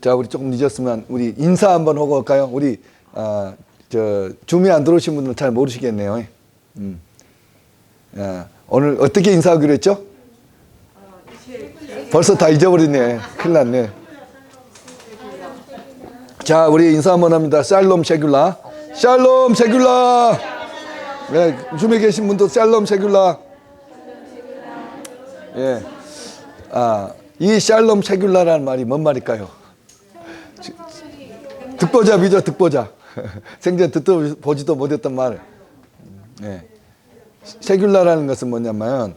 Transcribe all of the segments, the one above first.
자, 우리 조금 늦었으면 우리 인사 한번 하고 올까요? 우리 줌에 안 들어오신 분들은 잘 모르시겠네요. 오늘 어떻게 인사하기로 했죠? 벌써 다 잊어버리네. 큰일 났네. 자, 우리 인사 한번 합니다. 샬롬 쉐귤라. 샬롬 쉐귤라. 네, 줌에 계신 분도 샬롬 쉐귤라. 예. 이 샬롬 쉐귤라라는 말이 뭔 말일까요? 득보잡이죠, 득보잡. 생전 듣도 보지도 못했던 말. 예. 쉐귤라라는 것은 뭐냐면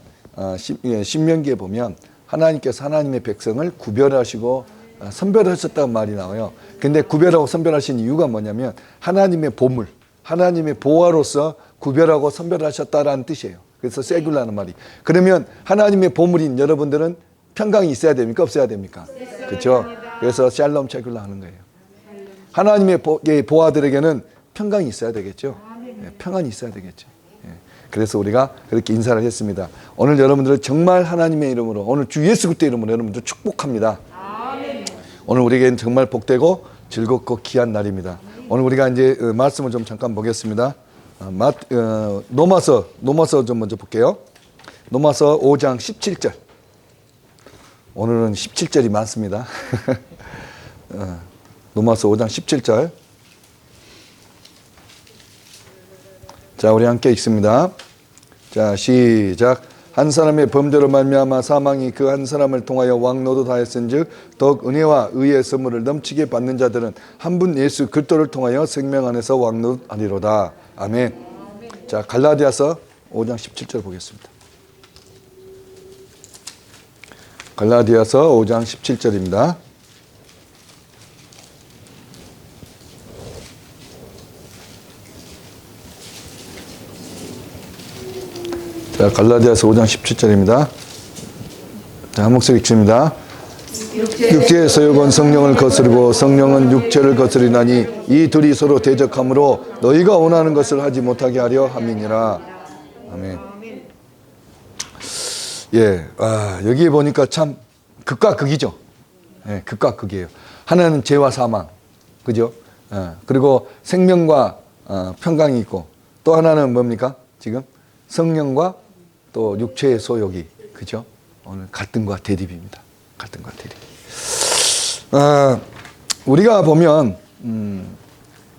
신명기에 보면 하나님께서 하나님의 백성을 구별하시고 선별하셨다는 말이 나와요. 근데 구별하고 선별하신 이유가 뭐냐면 하나님의 보물, 하나님의 보화로서 구별하고 선별하셨다라는 뜻이에요. 그래서 쉐귤라는 말이. 그러면 하나님의 보물인 여러분들은 평강이 있어야 됩니까? 없어야 됩니까? 그렇죠? 그래서 샬롬 쉐귤라 하는 거예요. 하나님의 보화들에게는 평강이 있어야 되겠죠. 평안이 있어야 되겠죠. 그래서 우리가 그렇게 인사를 했습니다. 오늘 여러분들을 정말 하나님의 이름으로, 오늘 주 예수 그리스도의 이름으로 여러분들 축복합니다. 오늘 우리에게는 정말 복되고 즐겁고 귀한 날입니다. 오늘 우리가 이제 말씀을 좀 잠깐 보겠습니다. 노마서 좀 먼저 볼게요. 노마서 5장 17절. 오늘은 17절이 많습니다. 노마서 5장 17절. 자, 우리 함께 읽습니다. 자, 시작. 한 사람의 범죄로 말미암아 사망이 그 한 사람을 통하여 왕노도 하였은즉 더욱 은혜와 의의 선물을 넘치게 받는 자들은 한 분 예수 그리스도를 통하여 생명 안에서 왕노하리로다. 아멘. 자, 갈라디아서 5장 17절 보겠습니다. 갈라디아서 5장 17절입니다. 자, 갈라디아서 5장 17절입니다. 자, 한 목소리 읽습니다. 육체의 소욕은 성령을 거스르고 성령은 육체를 거스리나니 이 둘이 서로 대적하므로 너희가 원하는 것을 하지 못하게 하려 함이니라. 아멘. 예, 여기에 보니까 참 극과 극이죠. 예, 극과 극이에요. 하나는 죄와 사망, 그죠? 그리고 생명과 평강이 있고 또 하나는 뭡니까? 지금 성령과 또 육체의 소욕이, 그죠? 오늘 갈등과 대립입니다. 갈등과 대립. 우리가 보면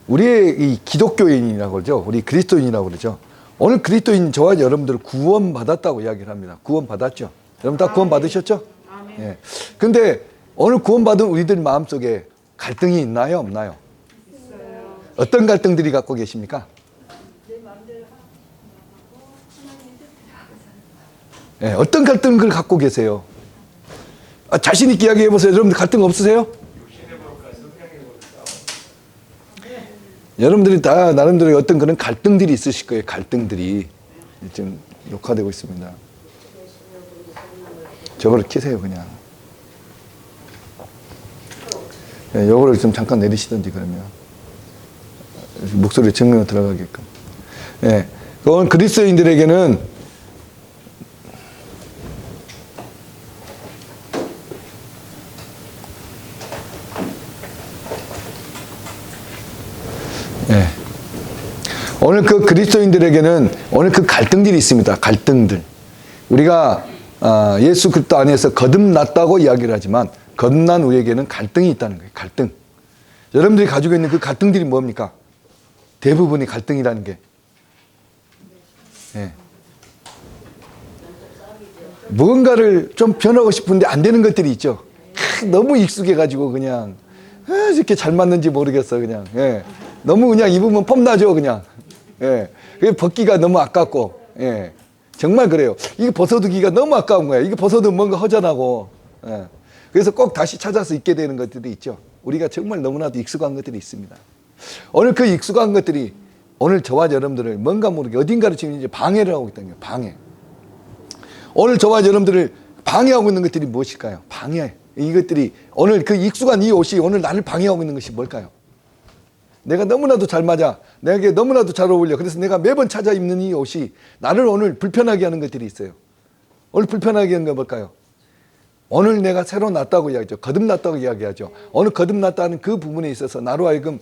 우리의 이 기독교인이라고 그러죠. 우리 그리스도인이라고 그러죠. 오늘 그리스도인 저와 여러분들 구원 받았다고 이야기를 합니다. 구원 받았죠. 여러분 다 구원 받으셨죠? 예. 근데 오늘 구원 받은 우리들 마음속에 갈등이 있나요, 없나요? 있어요. 어떤 갈등들이 갖고 계십니까? 예, 어떤 갈등을 갖고 계세요? 자신 있게 이야기해 보세요. 여러분들 갈등 없으세요? 여러분들이 다 나름대로 어떤 그런 갈등들이 있으실 거예요. 갈등들이 지금 녹화되고 있습니다. 저거를 켜세요, 그냥. 예, 요거를 좀 잠깐 내리시던지 그러면 목소리 정면으로 들어가게끔. 예, 오늘 그리스도인들에게는 오늘 그 그리스도인들에게는 오늘 그 갈등들이 있습니다. 갈등들. 우리가 예수 그리스도 안에서 거듭났다고 이야기를 하지만 거듭난 우리에게는 갈등이 있다는 거예요. 갈등. 여러분들이 가지고 있는 그 갈등들이 뭡니까? 대부분이 갈등이라는 게. 예. 무언가를 좀 변하고 싶은데 안 되는 것들이 있죠. 너무 익숙해가지고 그냥 이렇게 잘 맞는지 모르겠어 그냥. 예. 너무 그냥 입으면 폼나죠 그냥. 예. 벗기가 너무 아깝고. 예. 정말 그래요. 이게 벗어두기가 너무 아까운 거예요. 이게 벗어도 뭔가 허전하고. 예. 그래서 꼭 다시 찾아서 입게 되는 것들이 있죠. 우리가 정말 너무나도 익숙한 것들이 있습니다. 오늘 그 익숙한 것들이 오늘 저와 여러분들을 뭔가 모르게 어딘가를 지금 이제 방해를 하고 있다는 거예요. 방해. 오늘 저와 여러분들을 방해하고 있는 것들이 무엇일까요? 방해. 이것들이 오늘 그 익숙한 이 옷이 오늘 나를 방해하고 있는 것이 뭘까요? 내가 너무나도 잘 맞아. 내게 너무나도 잘 어울려. 그래서 내가 매번 찾아 입는 이 옷이 나를 오늘 불편하게 하는 것들이 있어요. 오늘 불편하게 하는 게 뭘까요? 오늘 내가 새로 났다고 이야기하죠. 거듭났다고 이야기하죠. 오늘 거듭났다는 그 부분에 있어서 나로 하여금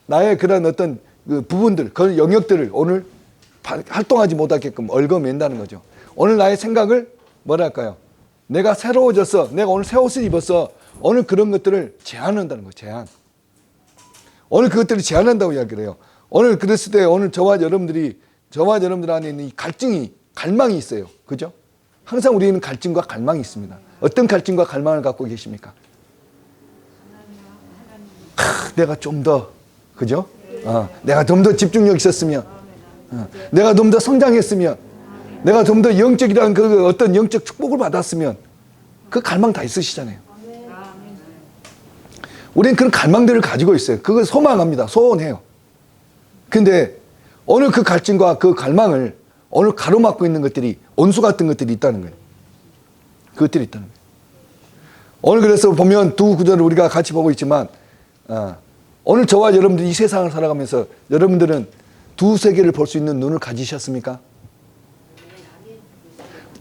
나의 그런 어떤 그 부분들, 그런 영역들을 오늘 활동하지 못하게끔 얽어맨다는 거죠. 오늘 나의 생각을 뭐랄까요? 내가 새로워져서 내가 오늘 새 옷을 입어서 오늘 그런 것들을 제한한다는 거예요. 제한. 오늘 그것들을 제한한다고 이야기를 해요. 오늘 그랬을 때 오늘 저와 여러분들 안에 있는 이 갈망이 있어요. 그죠? 항상 우리는 갈증과 갈망이 있습니다. 어떤 갈증과 갈망을 갖고 계십니까? 내가 좀 더, 그죠? 내가 좀 더 집중력 있었으면, 내가 좀 더 성장했으면, 내가 좀 더 영적이라는 그 어떤 영적 축복을 받았으면, 그 갈망 다 있으시잖아요. 우리는 그런 갈망들을 가지고 있어요. 그걸 소망합니다. 소원해요. 근데 오늘 그 갈증과 그 갈망을 오늘 가로막고 있는 것들이 원수 같은 것들이 있다는 거예요. 그것들이 있다는 거예요. 오늘 그래서 보면 두 구절을 우리가 같이 보고 있지만 오늘 저와 여러분들이 이 세상을 살아가면서 여러분들은 두 세계를 볼 수 있는 눈을 가지셨습니까?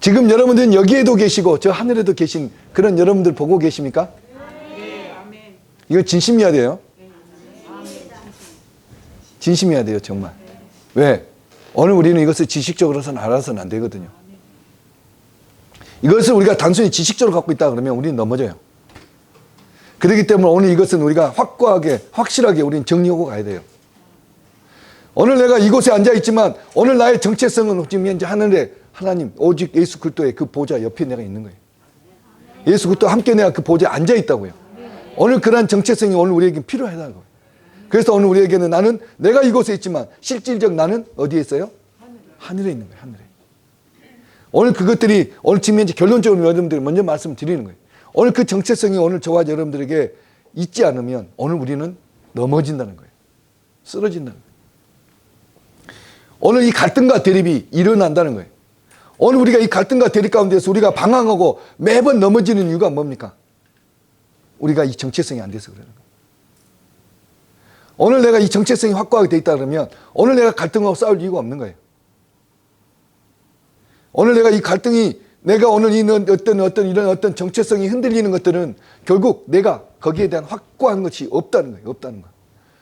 지금 여러분들은 여기에도 계시고 저 하늘에도 계신 그런 여러분들 보고 계십니까? 이거 진심이어야 돼요. 진심이어야 돼요, 정말. 왜? 오늘 우리는 이것을 지식적으로선 알아서는 안 되거든요. 이것을 우리가 단순히 지식적으로 갖고 있다 그러면 우리는 넘어져요. 그렇기 때문에 오늘 이것은 우리가 확실하게 우리는 정리하고 가야 돼요. 오늘 내가 이곳에 앉아있지만 오늘 나의 정체성은 지금 현재 하늘에 하나님 오직 예수 그리스도의 그 보좌 옆에 내가 있는 거예요. 예수 그리스도와 함께 내가 그 보좌에 앉아있다고요. 오늘 그러한 정체성이 오늘 우리에게 필요하다고요. 그래서 오늘 우리에게는 나는 내가 이곳에 있지만 실질적 나는 어디에 있어요? 하늘에 있는 거예요. 하늘에. 오늘 그것들이 오늘 지금 현재 결론적으로 여러분들이 먼저 말씀드리는 거예요. 오늘 그 정체성이 오늘 저와 여러분들에게 있지 않으면 오늘 우리는 넘어진다는 거예요. 쓰러진다는 거예요. 오늘 이 갈등과 대립이 일어난다는 거예요. 오늘 우리가 이 갈등과 대립 가운데서 우리가 방황하고 매번 넘어지는 이유가 뭡니까? 우리가 이 정체성이 안 돼서 그러는 거예요. 오늘 내가 이 정체성이 확고하게 돼 있다 그러면 오늘 내가 갈등하고 싸울 이유가 없는 거예요. 오늘 내가 이 갈등이 내가 오늘 이런 어떤 정체성이 흔들리는 것들은 결국 내가 거기에 대한 확고한 것이 없다는 거예요. 없다는 거예요.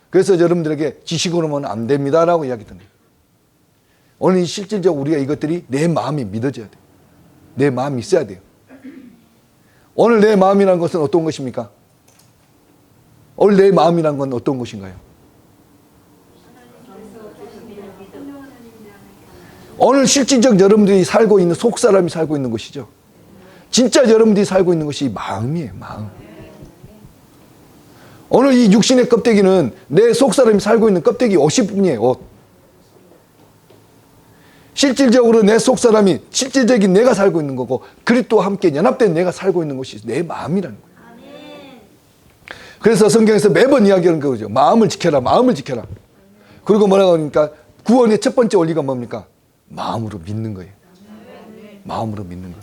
그래서 여러분들에게 지식으로는 안 됩니다라고 이야기했던 거예요. 오늘 이 실질적으로 우리가 이것들이 내 마음이 믿어져야 돼요. 내 마음이 있어야 돼요. 오늘 내 마음이라는 것은 어떤 것입니까? 오늘 내 마음이란 건 어떤 것인가요? 오늘 실질적 여러분들이 살고 있는 속사람이 살고 있는 것이죠. 진짜 여러분들이 살고 있는 것이 마음이에요. 마음. 오늘 이 육신의 껍데기는 내 속사람이 살고 있는 껍데기 옷일 뿐이에요. 옷. 실질적으로 내 속사람이 실질적인 내가 살고 있는 거고 그리스도와 함께 연합된 내가 살고 있는 것이 내 마음이라는 거예요. 그래서 성경에서 매번 이야기하는 거죠. 마음을 지켜라. 마음을 지켜라. 그리고 뭐라고 하니까 구원의 첫 번째 원리가 뭡니까? 마음으로 믿는 거예요. 마음으로 믿는 거예요.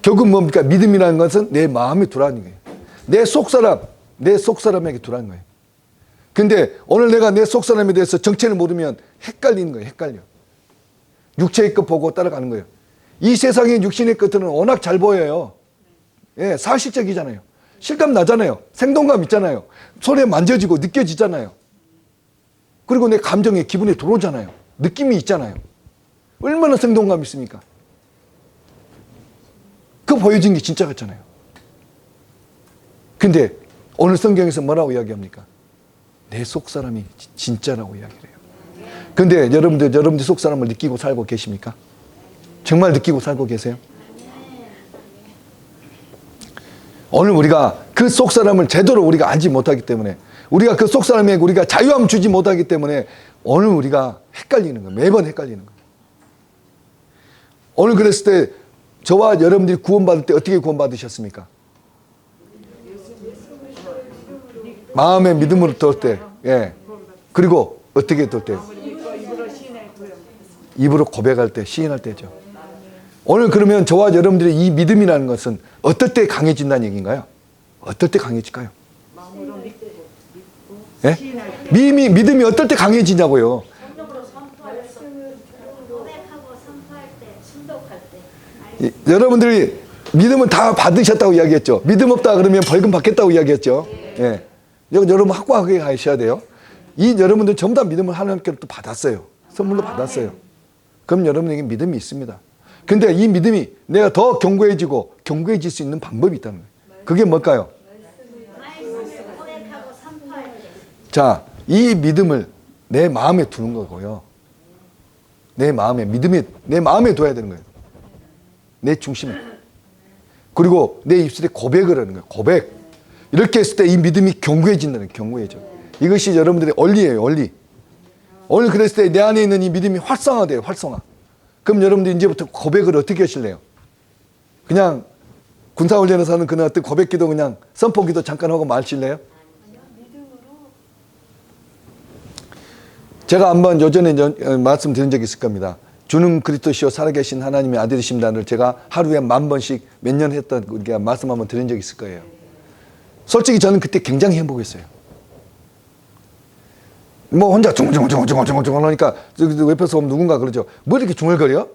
결국 뭡니까? 믿음이라는 것은 내 마음에 두라는 거예요. 내 속사람에게 두라는 거예요. 근데 오늘 내가 내 속사람에 대해서 정체를 모르면 헷갈리는 거예요. 헷갈려. 육체의 것 보고 따라가는 거예요. 이 세상의 육신의 것들은 워낙 잘 보여요. 예, 사실적이잖아요. 실감 나잖아요. 생동감 있잖아요. 손에 만져지고 느껴지잖아요. 그리고 내 감정에 기분에 들어오잖아요. 느낌이 있잖아요. 얼마나 생동감 있습니까? 그 보여진 게 진짜 같잖아요. 근데 오늘 성경에서 뭐라고 이야기합니까? 내 속사람이 진짜라고 이야기를 해요. 근데 여러분들 속사람을 느끼고 살고 계십니까? 정말 느끼고 살고 계세요? 오늘 우리가 그 속사람을 제대로 우리가 알지 못하기 때문에 우리가 그 속사람에게 우리가 자유함 주지 못하기 때문에 오늘 우리가 헷갈리는 거예요. 매번 헷갈리는 거예요. 오늘 그랬을 때 저와 여러분들이 구원받을 때 어떻게 구원받으셨습니까? 마음의 믿음으로 들 때, 예. 그리고 어떻게 들 때? 입으로 고백할 때, 시인할 때죠. 오늘 그러면 저와 여러분들의 이 믿음이라는 것은 어떨 때 강해진다는 얘기인가요? 어떨 때 강해질까요? 예? 믿음이 어떨 때 강해지냐고요? 여러분들이 믿음은 다 받으셨다고 이야기했죠. 믿음 없다 그러면 벌금 받겠다고 이야기했죠. 예. 이건 여러분 확고하게 하셔야 돼요. 이 여러분들 전부 다 믿음을 하나님께로부터 받았어요. 선물로 받았어요. 그럼 여러분에게 믿음이 있습니다. 근데 이 믿음이 내가 더 견고해지고 견고해질 수 있는 방법이 있다는 거예요. 그게 뭘까요? 자, 이 믿음을 내 마음에 두는 거고요. 내 마음에, 내 마음에 둬야 되는 거예요. 내 중심에. 그리고 내 입술에 고백을 하는 거예요. 고백. 이렇게 했을 때 이 믿음이 견고해진다는 거예요. 견고해져. 이것이 여러분들의 원리예요. 원리. 오늘 그랬을 때 내 안에 있는 이 믿음이 활성화돼요. 활성화. 그럼 여러분들 이제부터 고백을 어떻게 하실래요? 그냥 군사훈련에서 하는 그런 어떤 고백기도 그냥 선포기도 잠깐 하고 마실래요? 제가 한번 예전에 말씀드린 적이 있을 겁니다. 주는 그리스도시요 살아계신 하나님의 아들이십니다를 제가 하루에 10,000번씩 몇 년 했던 우리가 말씀 한번 드린 적이 있을 거예요. 솔직히 저는 그때 굉장히 행복했어요. 뭐 혼자 중얼중얼 하니까 옆에서 보면 누군가 그러죠. 뭐 이렇게 중얼거려?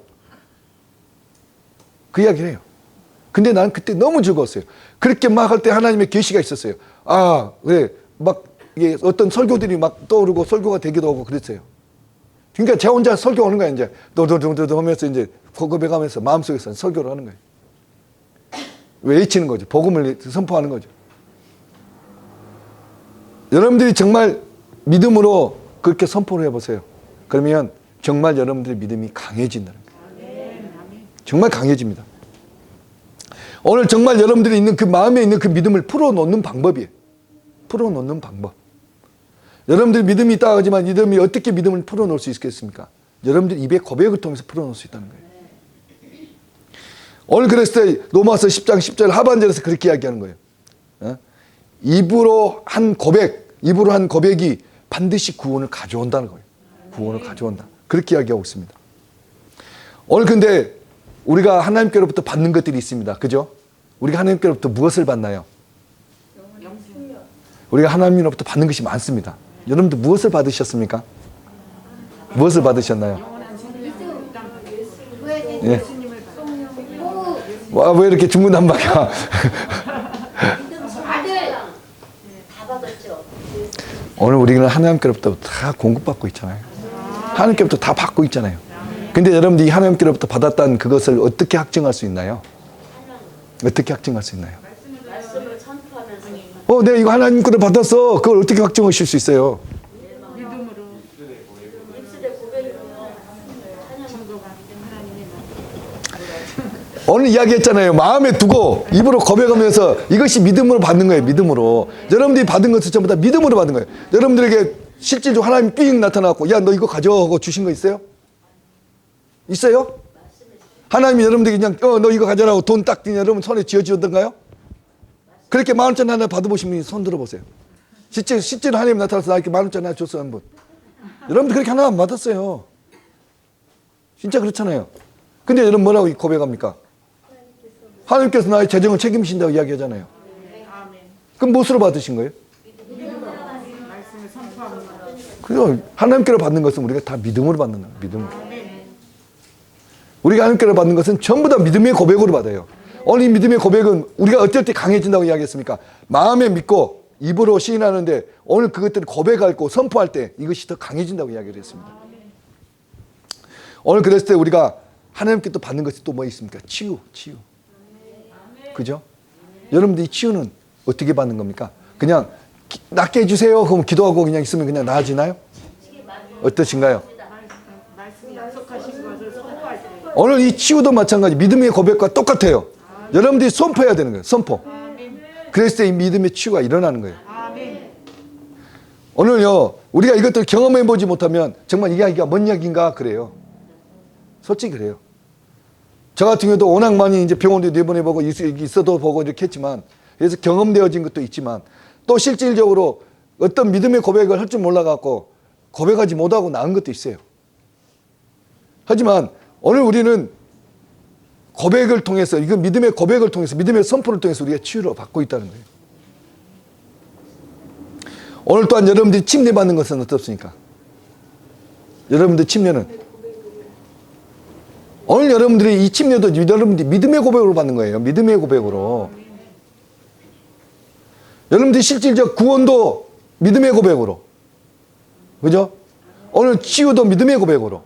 그 이야기를 해요. 근데 나는 그때 너무 즐거웠어요. 그렇게 막 할 때 하나님의 계시가 있었어요. 아, 그래. 막 이게 어떤 설교들이 막 떠오르고 설교가 되기도 하고 그랬어요. 그러니까 제가 혼자 설교하는 거예요. 이제 너도도도 하면서 이제 고백하면서 마음속에서 설교를 하는 거예요. 외치는 거죠. 복음을 선포하는 거죠. 여러분들이 정말 믿음으로 그렇게 선포를 해보세요. 그러면 정말 여러분들의 믿음이 강해진다는 거예요. 정말 강해집니다. 오늘 정말 여러분들이 있는 그 마음에 있는 그 믿음을 풀어놓는 방법이에요. 풀어놓는 방법. 여러분들 믿음이 있다 하지만 믿음이 어떻게 믿음을 풀어놓을 수 있겠습니까? 여러분들 입의 고백을 통해서 풀어놓을 수 있다는 거예요. 오늘 그랬을 때 로마서 10장 10절 하반절에서 그렇게 이야기하는 거예요. 입으로 한 고백이 반드시 구원을 가져온다는 거예요. 구원을 가져온다. 그렇게 이야기하고 있습니다. 오늘 근데 우리가 하나님께로부터 받는 것들이 있습니다. 그죠? 우리가 하나님께로부터 무엇을 받나요? 우리가 하나님으로부터 받는 것이 많습니다. 여러분들 무엇을 받으셨습니까? 무엇을 받으셨나요? 예. 와, 왜 이렇게 중구난방이야? 오늘 우리는 하나님께로부터 다 공급받고 있잖아요. 하나님께로부터 다 받고 있잖아요. 근데 여러분들이 하나님께로부터 받았다는 그것을 어떻게 확증할 수 있나요? 어떻게 확증할 수 있나요? 내가 이거 하나님 거를 받았어. 그걸 어떻게 확증하실 수 있어요? 오늘 이야기했잖아요. 마음에 두고 입으로 고백하면서 이것이 믿음으로 받는 거예요. 믿음으로. 여러분들이 받은 것은 전부 다 믿음으로 받는 거예요. 여러분들에게 실질적으로 하나님이 삥 나타나고 야, 너 이거 가져가고 주신 거 있어요? 있어요? 하나님이 여러분들에게 그냥 너 이거 가져라고 돈 딱 여러분 손에 쥐어주던가요? 그렇게 10,000원짜리 하나 받아보신 분이 손 들어보세요. 실제로 하나님 나타나서 나에게 10,000원짜리 하나 줬어 한 분. 여러분들 그렇게 하나 안 받았어요. 진짜 그렇잖아요. 근데 여러분 뭐라고 고백합니까? 하나님께서 나의 재정을 책임진다고 이야기하잖아요. 그럼 무엇으로 받으신 거예요? 그래서 하나님께로 받는 것은 우리가 다 믿음으로 받는 거예요. 믿음으로. 우리가 하나님께로 받는 것은 전부 다 믿음의 고백으로 받아요. 오늘 이 믿음의 고백은 우리가 어떨 때 강해진다고 이야기했습니까? 마음에 믿고 입으로 시인하는데 오늘 그것들을 고백할 때 선포할 때 이것이 더 강해진다고 이야기를 했습니다. 오늘 그랬을 때 우리가 하나님께 또 받는 것이 또 뭐 있습니까? 치유. 그죠? 여러분들 이 치유는 어떻게 받는 겁니까? 그냥 낫게 해주세요. 그럼 기도하고 그냥 있으면 그냥 나아지나요? 어떠신가요? 오늘 이 치유도 마찬가지. 믿음의 고백과 똑같아요. 여러분들이 선포해야 되는 거예요. 선포. 그랬을 때 이 믿음의 치유가 일어나는 거예요. 오늘요, 우리가 이것들을 경험해보지 못하면 정말 이 이야기가 뭔 이야기인가 그래요. 솔직히 그래요. 저 같은 경우도 워낙 많이 이제 병원도 4번 해보고 있어도 보고 이렇게 했지만, 그래서 경험되어진 것도 있지만, 또 실질적으로 어떤 믿음의 고백을 할 줄 몰라갖고 고백하지 못하고 나은 것도 있어요. 하지만 오늘 우리는 고백을 통해서, 이거 믿음의 고백을 통해서, 믿음의 선포를 통해서 우리가 치유를 받고 있다는 거예요. 오늘 또한 여러분들이 침례받는 것은 어떻습니까? 여러분들 침례는 오늘 여러분들이 이 침례도 여러분들이 믿음의 고백으로 받는 거예요. 믿음의 고백으로. 여러분들이 실질적 구원도 믿음의 고백으로. 그죠? 오늘 치유도 믿음의 고백으로.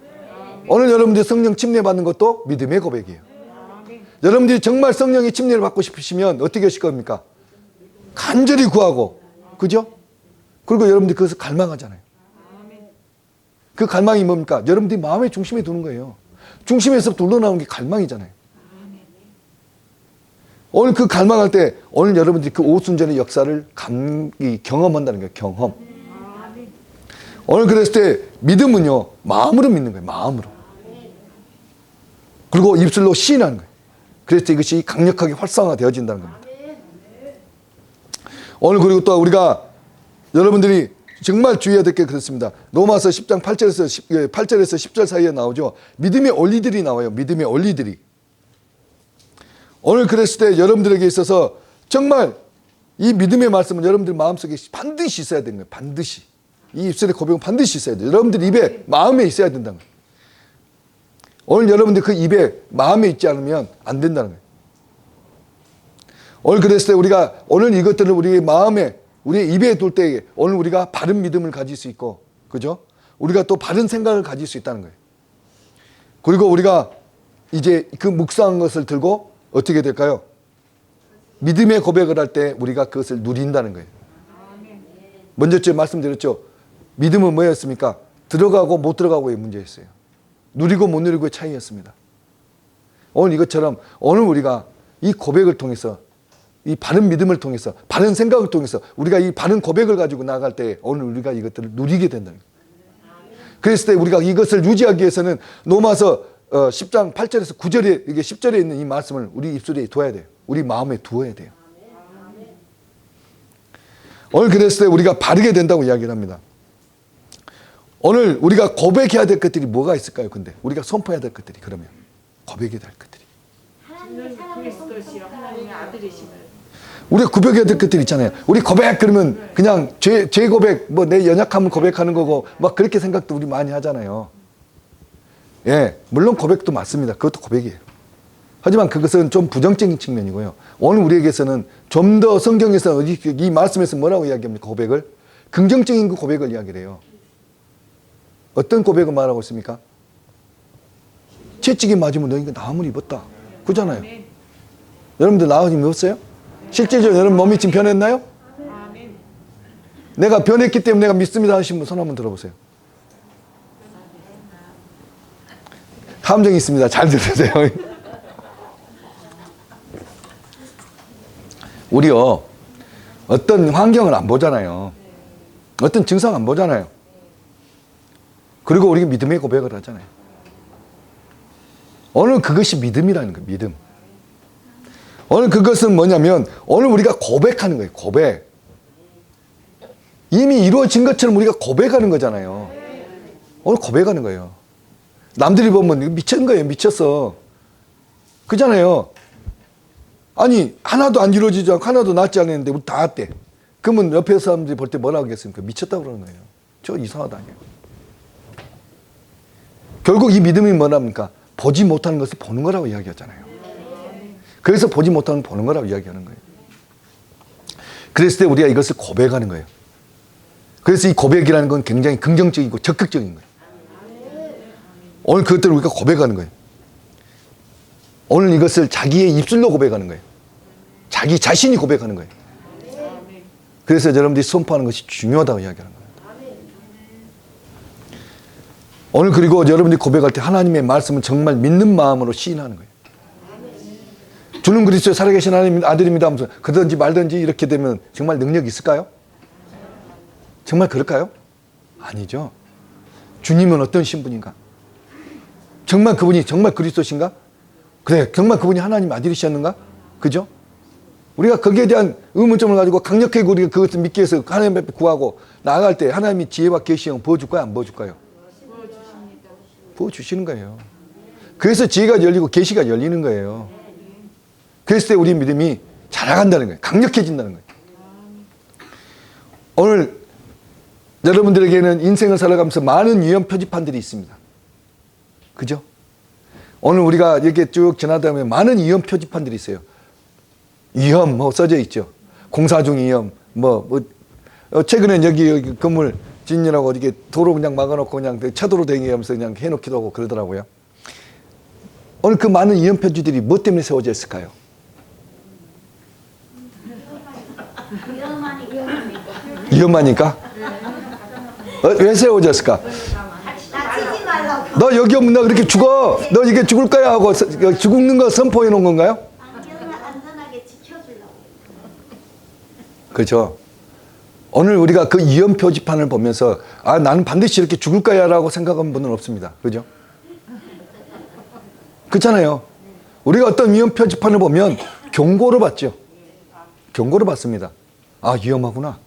오늘 여러분들이 성령 침례 받는 것도 믿음의 고백이에요. 여러분들이 정말 성령의 침례를 받고 싶으시면 어떻게 하실 겁니까? 간절히 구하고. 그죠? 그리고 여러분들이 그것을 갈망하잖아요. 그 갈망이 뭡니까? 여러분들이 마음의 중심에 두는 거예요. 중심에서부터 우러나오는 게 갈망이잖아요. 오늘 그 갈망할 때 오늘 여러분들이 그 오순절의 역사를 경험한다는 거예요. 경험. 오늘 그랬을 때 믿음은요. 마음으로 믿는 거예요. 마음으로. 그리고 입술로 시인하는 거예요. 그래서 이것이 강력하게 활성화되어진다는 겁니다. 오늘 그리고 또 우리가 여러분들이 정말 주의해야 될 게 그렇습니다. 로마서 10장 8절에서 10절 사이에 나오죠. 믿음의 원리들이 나와요. 믿음의 원리들이. 오늘 그랬을 때 여러분들에게 있어서 정말 이 믿음의 말씀은 여러분들 마음속에 반드시 있어야 되는 거예요. 반드시. 이 입술의 고백은 반드시 있어야 돼요. 여러분들 입에 마음에 있어야 된다는 거예요. 오늘 여러분들 그 입에 마음에 있지 않으면 안 된다는 거예요. 오늘 그랬을 때 우리가 오늘 이것들을 우리의 마음에 우리의 입에 둘 때 오늘 우리가 바른 믿음을 가질 수 있고, 그죠? 우리가 또 바른 생각을 가질 수 있다는 거예요. 그리고 우리가 이제 그 묵상한 것을 들고 어떻게 될까요? 믿음의 고백을 할 때 우리가 그것을 누린다는 거예요. 먼저 제가 말씀드렸죠. 믿음은 뭐였습니까? 들어가고 못 들어가고의 문제였어요. 누리고 못 누리고의 차이였습니다. 오늘 이것처럼 오늘 우리가 이 고백을 통해서 이 바른 믿음을 통해서 바른 생각을 통해서 우리가 이 바른 고백을 가지고 나아갈 때 오늘 우리가 이것들을 누리게 된다는 거예요. 그랬을 때 우리가 이것을 유지하기 위해서는 로마서 10장 8절에서 9절에 이게 10절에 있는 이 말씀을 우리 입술에 둬야 돼요. 우리 마음에 두어야 돼요. 오늘 그랬을 때 우리가 바르게 된다고 이야기를 합니다. 오늘 우리가 고백해야 될 것들이 뭐가 있을까요? 근데 우리가 선포해야 될 것들이 그러면 고백해야 될 것들이 하나님의 아들이심을 우리가 고백해야 될 것들 있잖아요. 우리 고백 그러면 그냥 제 고백, 뭐 내 연약함을 고백하는 거고 막 그렇게 생각도 우리 많이 하잖아요. 예, 물론 고백도 맞습니다. 그것도 고백이에요. 하지만 그것은 좀 부정적인 측면이고요. 오늘 우리에게서는 좀 더 성경에서 이 말씀에서 뭐라고 이야기합니까? 고백을 긍정적인 그 고백을 이야기를 해요. 어떤 고백을 말하고 있습니까? 채찍이 맞으면 너희가 나음을 입었다. 그잖아요. 여러분들 나음을 입었어요? 실제적으로 여러분 몸이 지금 변했나요? 내가 변했기 때문에 내가 믿습니다 하시는 분 손 한번 들어보세요. 함정이 있습니다. 잘 들으세요. 우리요 어떤 환경을 안 보잖아요. 어떤 증상 안 보잖아요. 그리고 우리가 믿음의 고백을 하잖아요. 오늘 그것이 믿음이라는 거예요. 믿음. 오늘 그것은 뭐냐면 오늘 우리가 고백하는 거예요. 고백. 이미 이루어진 것처럼 우리가 고백하는 거잖아요. 오늘 고백하는 거예요. 남들이 보면 미친 거예요. 미쳤어. 그잖아요. 아니 하나도 안 이루어지지 않고 하나도 낫지 않았는데 우리 다 했대. 그러면 옆에 사람들이 볼 때 뭐라고 하겠습니까? 미쳤다고 그러는 거예요. 저 이상하다. 결국 이 믿음이 뭐랍니까? 보지 못하는 것을 보는 거라고 이야기하잖아요. 그래서 보지 못하는 걸 보는 거라고 이야기하는 거예요. 그랬을 때 우리가 이것을 고백하는 거예요. 그래서 이 고백이라는 건 굉장히 긍정적이고 적극적인 거예요. 오늘 그것들을 우리가 고백하는 거예요. 오늘 이것을 자기의 입술로 고백하는 거예요. 자기 자신이 고백하는 거예요. 그래서 여러분들이 선포하는 것이 중요하다고 이야기하는 거예요. 오늘 그리고 여러분들이 고백할 때 하나님의 말씀을 정말 믿는 마음으로 시인하는 거예요. 주는 그리스도의 살아계신 하나님 아들입니다 하면서 그러든지 말든지 이렇게 되면 정말 능력이 있을까요? 정말 그럴까요? 아니죠. 주님은 어떤 신분인가? 정말 그분이 정말 그리스도신가? 그래, 정말 그분이 하나님 아들이셨는가? 그죠? 우리가 거기에 대한 의문점을 가지고 강력하게 우리가 그것을 믿기 위해서 하나님 앞에 구하고 나아갈 때 하나님이 지혜와 계시형 부어줄까요? 안 부어줄까요? 부어주시는 거예요. 그래서 지혜가 열리고 계시가 열리는 거예요. 그랬을 때 우리 믿음이 자라간다는 거예요. 강력해진다는 거예요. 오늘 여러분들에게는 인생을 살아가면서 많은 위험 표지판들이 있습니다. 그죠? 오늘 우리가 이렇게 쭉 지나다 보면 많은 위험 표지판들이 있어요. 위험 뭐 써져 있죠. 공사 중 위험 최근에 여기 건물 짓느라고 이렇게 도로 그냥 막아놓고 그냥 차도로 대행하면서 그냥 해놓기도 하고 그러더라고요. 오늘 그 많은 위험 표지들이 무엇 때문에 세워져 있을까요? 위험하니까? 왜 세워졌을까? 다치지 말라고. 너 여기 오면 너 그렇게 죽어. 너 이게 죽을 거야 하고 죽는 거 선포해 놓은 건가요? 안전하게 지켜주려고. 그렇죠. 오늘 우리가 그 위험 표지판을 보면서 나는 반드시 이렇게 죽을 거야 라고 생각한 분은 없습니다. 그죠? 그렇잖아요. 우리가 어떤 위험 표지판을 보면 경고를 받죠. 경고를 받습니다. 위험하구나.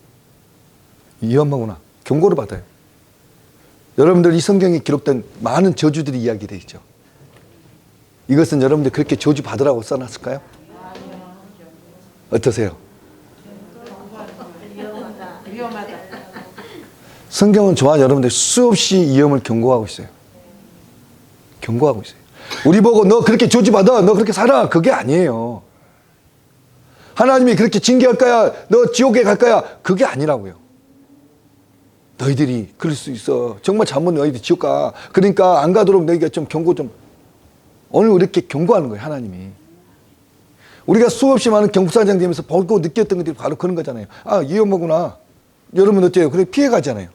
위험하구나. 경고를 받아요. 여러분들 이 성경에 기록된 많은 저주들이 이야기되어 있죠. 이것은 여러분들 그렇게 저주 받으라고 써놨을까요? 어떠세요? 위험하다. 성경은 저와 여러분들 수없이 위험을 경고하고 있어요. 경고하고 있어요. 우리 보고 너 그렇게 저주받아, 너 그렇게 살아, 그게 아니에요. 하나님이 그렇게 징계할 거야, 너 지옥에 갈 거야, 그게 아니라고요. 너희들이 그럴 수 있어. 정말 잘못 너희들 지옥 가. 그러니까 안 가도록 너희가 좀 경고 좀. 오늘 이렇게 경고하는 거예요, 하나님이. 우리가 수없이 많은 경국사장 되면서 보고 느꼈던 것들이 바로 그런 거잖아요. 위험하구나. 여러분 어때요? 그래 피해 가잖아요.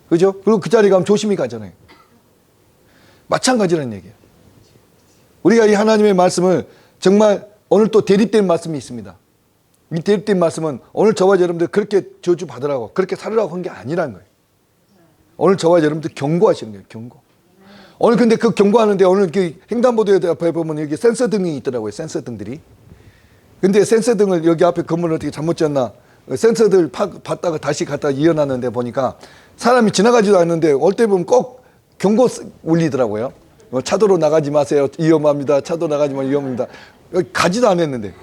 그죠? 그리고 그 자리 가면 조심히 가잖아요. 마찬가지라는 얘기예요. 우리가 이 하나님의 말씀을 정말 오늘 또 대립된 말씀이 있습니다. 이 대립된 말씀은 오늘 저와 여러분들 그렇게 저주 받으라고 그렇게 살으라고 한 게 아니라는 거예요. 오늘 저와 여러분들 경고하시는 거예요. 경고. 오늘 근데 그 경고하는데 오늘 그 횡단보도에 앞에 보면 여기 센서 등이 있더라고요. 센서 등들이. 근데 센서 등을 여기 앞에 건물을 어떻게 잘못 지었나 센서들 받다가 다시 갖다 이어놨는데 보니까 사람이 지나가지도 않는데 올 때 보면 꼭 경고 울리더라고요. 차도로 나가지 마세요. 위험합니다. 차도 나가지 마세요. 위험합니다. 여기 가지도 않았는데.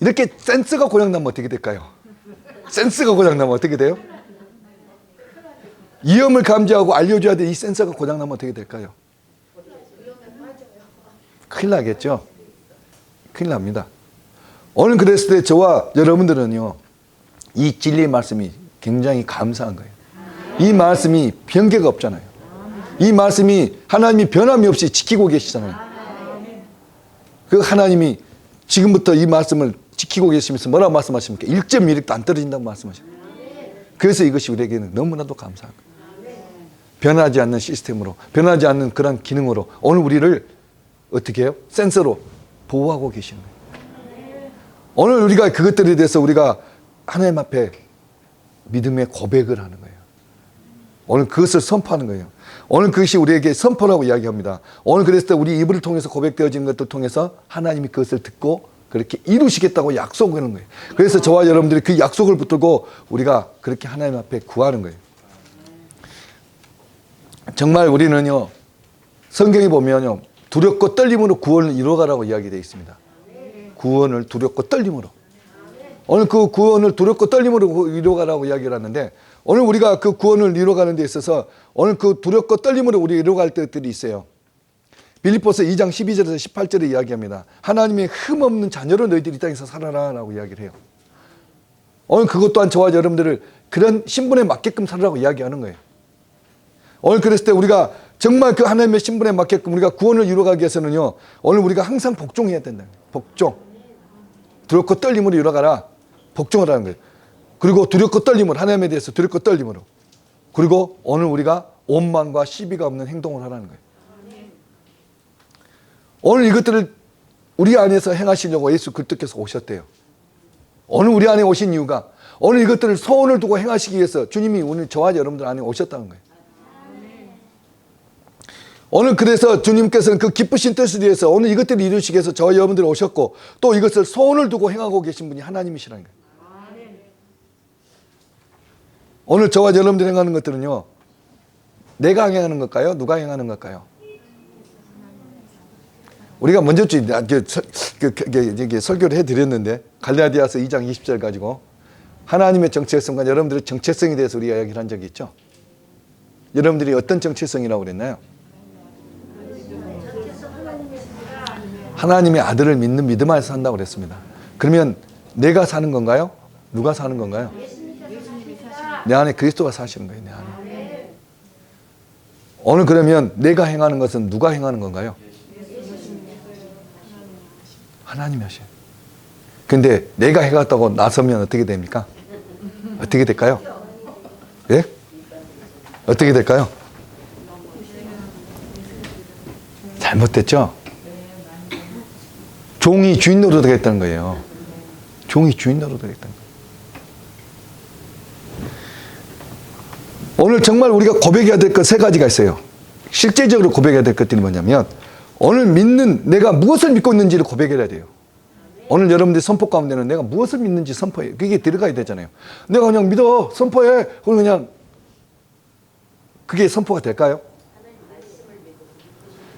이렇게 센스가 고장나면 어떻게 될까요? 센스가 고장나면 어떻게 돼요? 위험을 감지하고 알려줘야 될 이 센서가 고장나면 어떻게 될까요? 큰일 나겠죠? 큰일 납니다. 오늘 그랬을 때 저와 여러분들은요, 이 진리의 말씀이 굉장히 감사한 거예요. 이 말씀이 변개가 없잖아요. 이 말씀이 하나님이 변함이 없이 지키고 계시잖아요. 그 하나님이 지금부터 이 말씀을 지키고 계시면서 뭐라고 말씀하십니까? 1.1도 안 떨어진다고 말씀하십니다. 그래서 이것이 우리에게는 너무나도 감사한 거예요. 변하지 않는 시스템으로, 변하지 않는 그런 기능으로 오늘 우리를 어떻게 해요? 센서로 보호하고 계시는 거예요. 오늘 우리가 그것들에 대해서 우리가 하나님 앞에 믿음의 고백을 하는 거예요. 오늘 그것을 선포하는 거예요. 오늘 그것이 우리에게 선포라고 이야기합니다. 오늘 그랬을 때 우리 입을 통해서 고백되어진 것들 통해서 하나님이 그것을 듣고 그렇게 이루시겠다고 약속하는 거예요. 그래서 저와 여러분들이 그 약속을 붙들고 우리가 그렇게 하나님 앞에 구하는 거예요. 정말 우리는요, 성경에 보면요, 두렵고 떨림으로 구원을 이루어가라고 이야기되어 있습니다. 구원을 두렵고 떨림으로. 오늘 그 구원을 두렵고 떨림으로 이루어가라고 이야기를 하는데, 오늘 우리가 그 구원을 이루어가는 데 있어서 오늘 그 두렵고 떨림으로 우리 이루어갈 때들이 있어요. 빌립보서 2장 12절에서 18절에 이야기합니다. 하나님의 흠없는 자녀로 너희들이 이 땅에서 살아라 라고 이야기를 해요. 오늘 그것 또한 저와 여러분들을 그런 신분에 맞게끔 살으라고 이야기하는 거예요. 오늘 그랬을 때 우리가 정말 그 하나님의 신분에 맞게끔 우리가 구원을 이루어가기 위해서는요, 오늘 우리가 항상 복종해야 된다. 복종. 두렵고 떨림으로 이루어가라. 복종을 하는 거예요. 그리고 두렵고 떨림으로, 하나님에 대해서 두렵고 떨림으로. 그리고 오늘 우리가 오만과 시비가 없는 행동을 하라는 거예요. 오늘 이것들을 우리 안에서 행하시려고 예수 그리스도께서 오셨대요. 오늘 우리 안에 오신 이유가 오늘 이것들을 소원을 두고 행하시기 위해서 주님이 오늘 저와 여러분들 안에 오셨다는 거예요. 오늘 그래서 주님께서는 그 기쁘신 뜻을 위해서 오늘 이것들을 이루시기 위해서 저와 여러분들 오셨고 또 이것을 소원을 두고 행하고 계신 분이 하나님이시라는 거예요. 오늘 저와 여러분들 행하는 것들은요, 내가 행하는 걸까요? 누가 행하는 걸까요? 우리가 먼저 설교를 해드렸는데 갈라디아서 2장 20절 가지고 하나님의 정체성과 여러분들의 정체성에 대해서 우리가 이야기를 한 적이 있죠. 여러분들이 어떤 정체성이라고 그랬나요? 하나님의 아들을 믿는 믿음 안에서 산다고 그랬습니다. 그러면 내가 사는 건가요? 누가 사는 건가요? 내 안에 그리스도가 사시는 거예요. 내 안에. 오늘 그러면 내가 행하는 것은 누가 행하는 건가요? 하나님이 하셔요. 근데 내가 해갔다고 나서면 어떻게 됩니까? 어떻게 될까요? 예? 어떻게 될까요? 잘못됐죠? 종이 주인 노릇하겠다는 거예요. 종이 주인 노릇하겠다는 거예요. 오늘 정말 우리가 고백해야 될 것 세 가지가 있어요. 실제적으로 고백해야 될 것들이 뭐냐면 오늘 믿는 내가 무엇을 믿고 있는지를 고백해야 돼요. 오늘 여러분들이 선포 가운데는 내가 무엇을 믿는지 선포해. 그게 들어가야 되잖아요. 내가 그냥 믿어 선포해. 그럼 그냥 그게 선포가 될까요?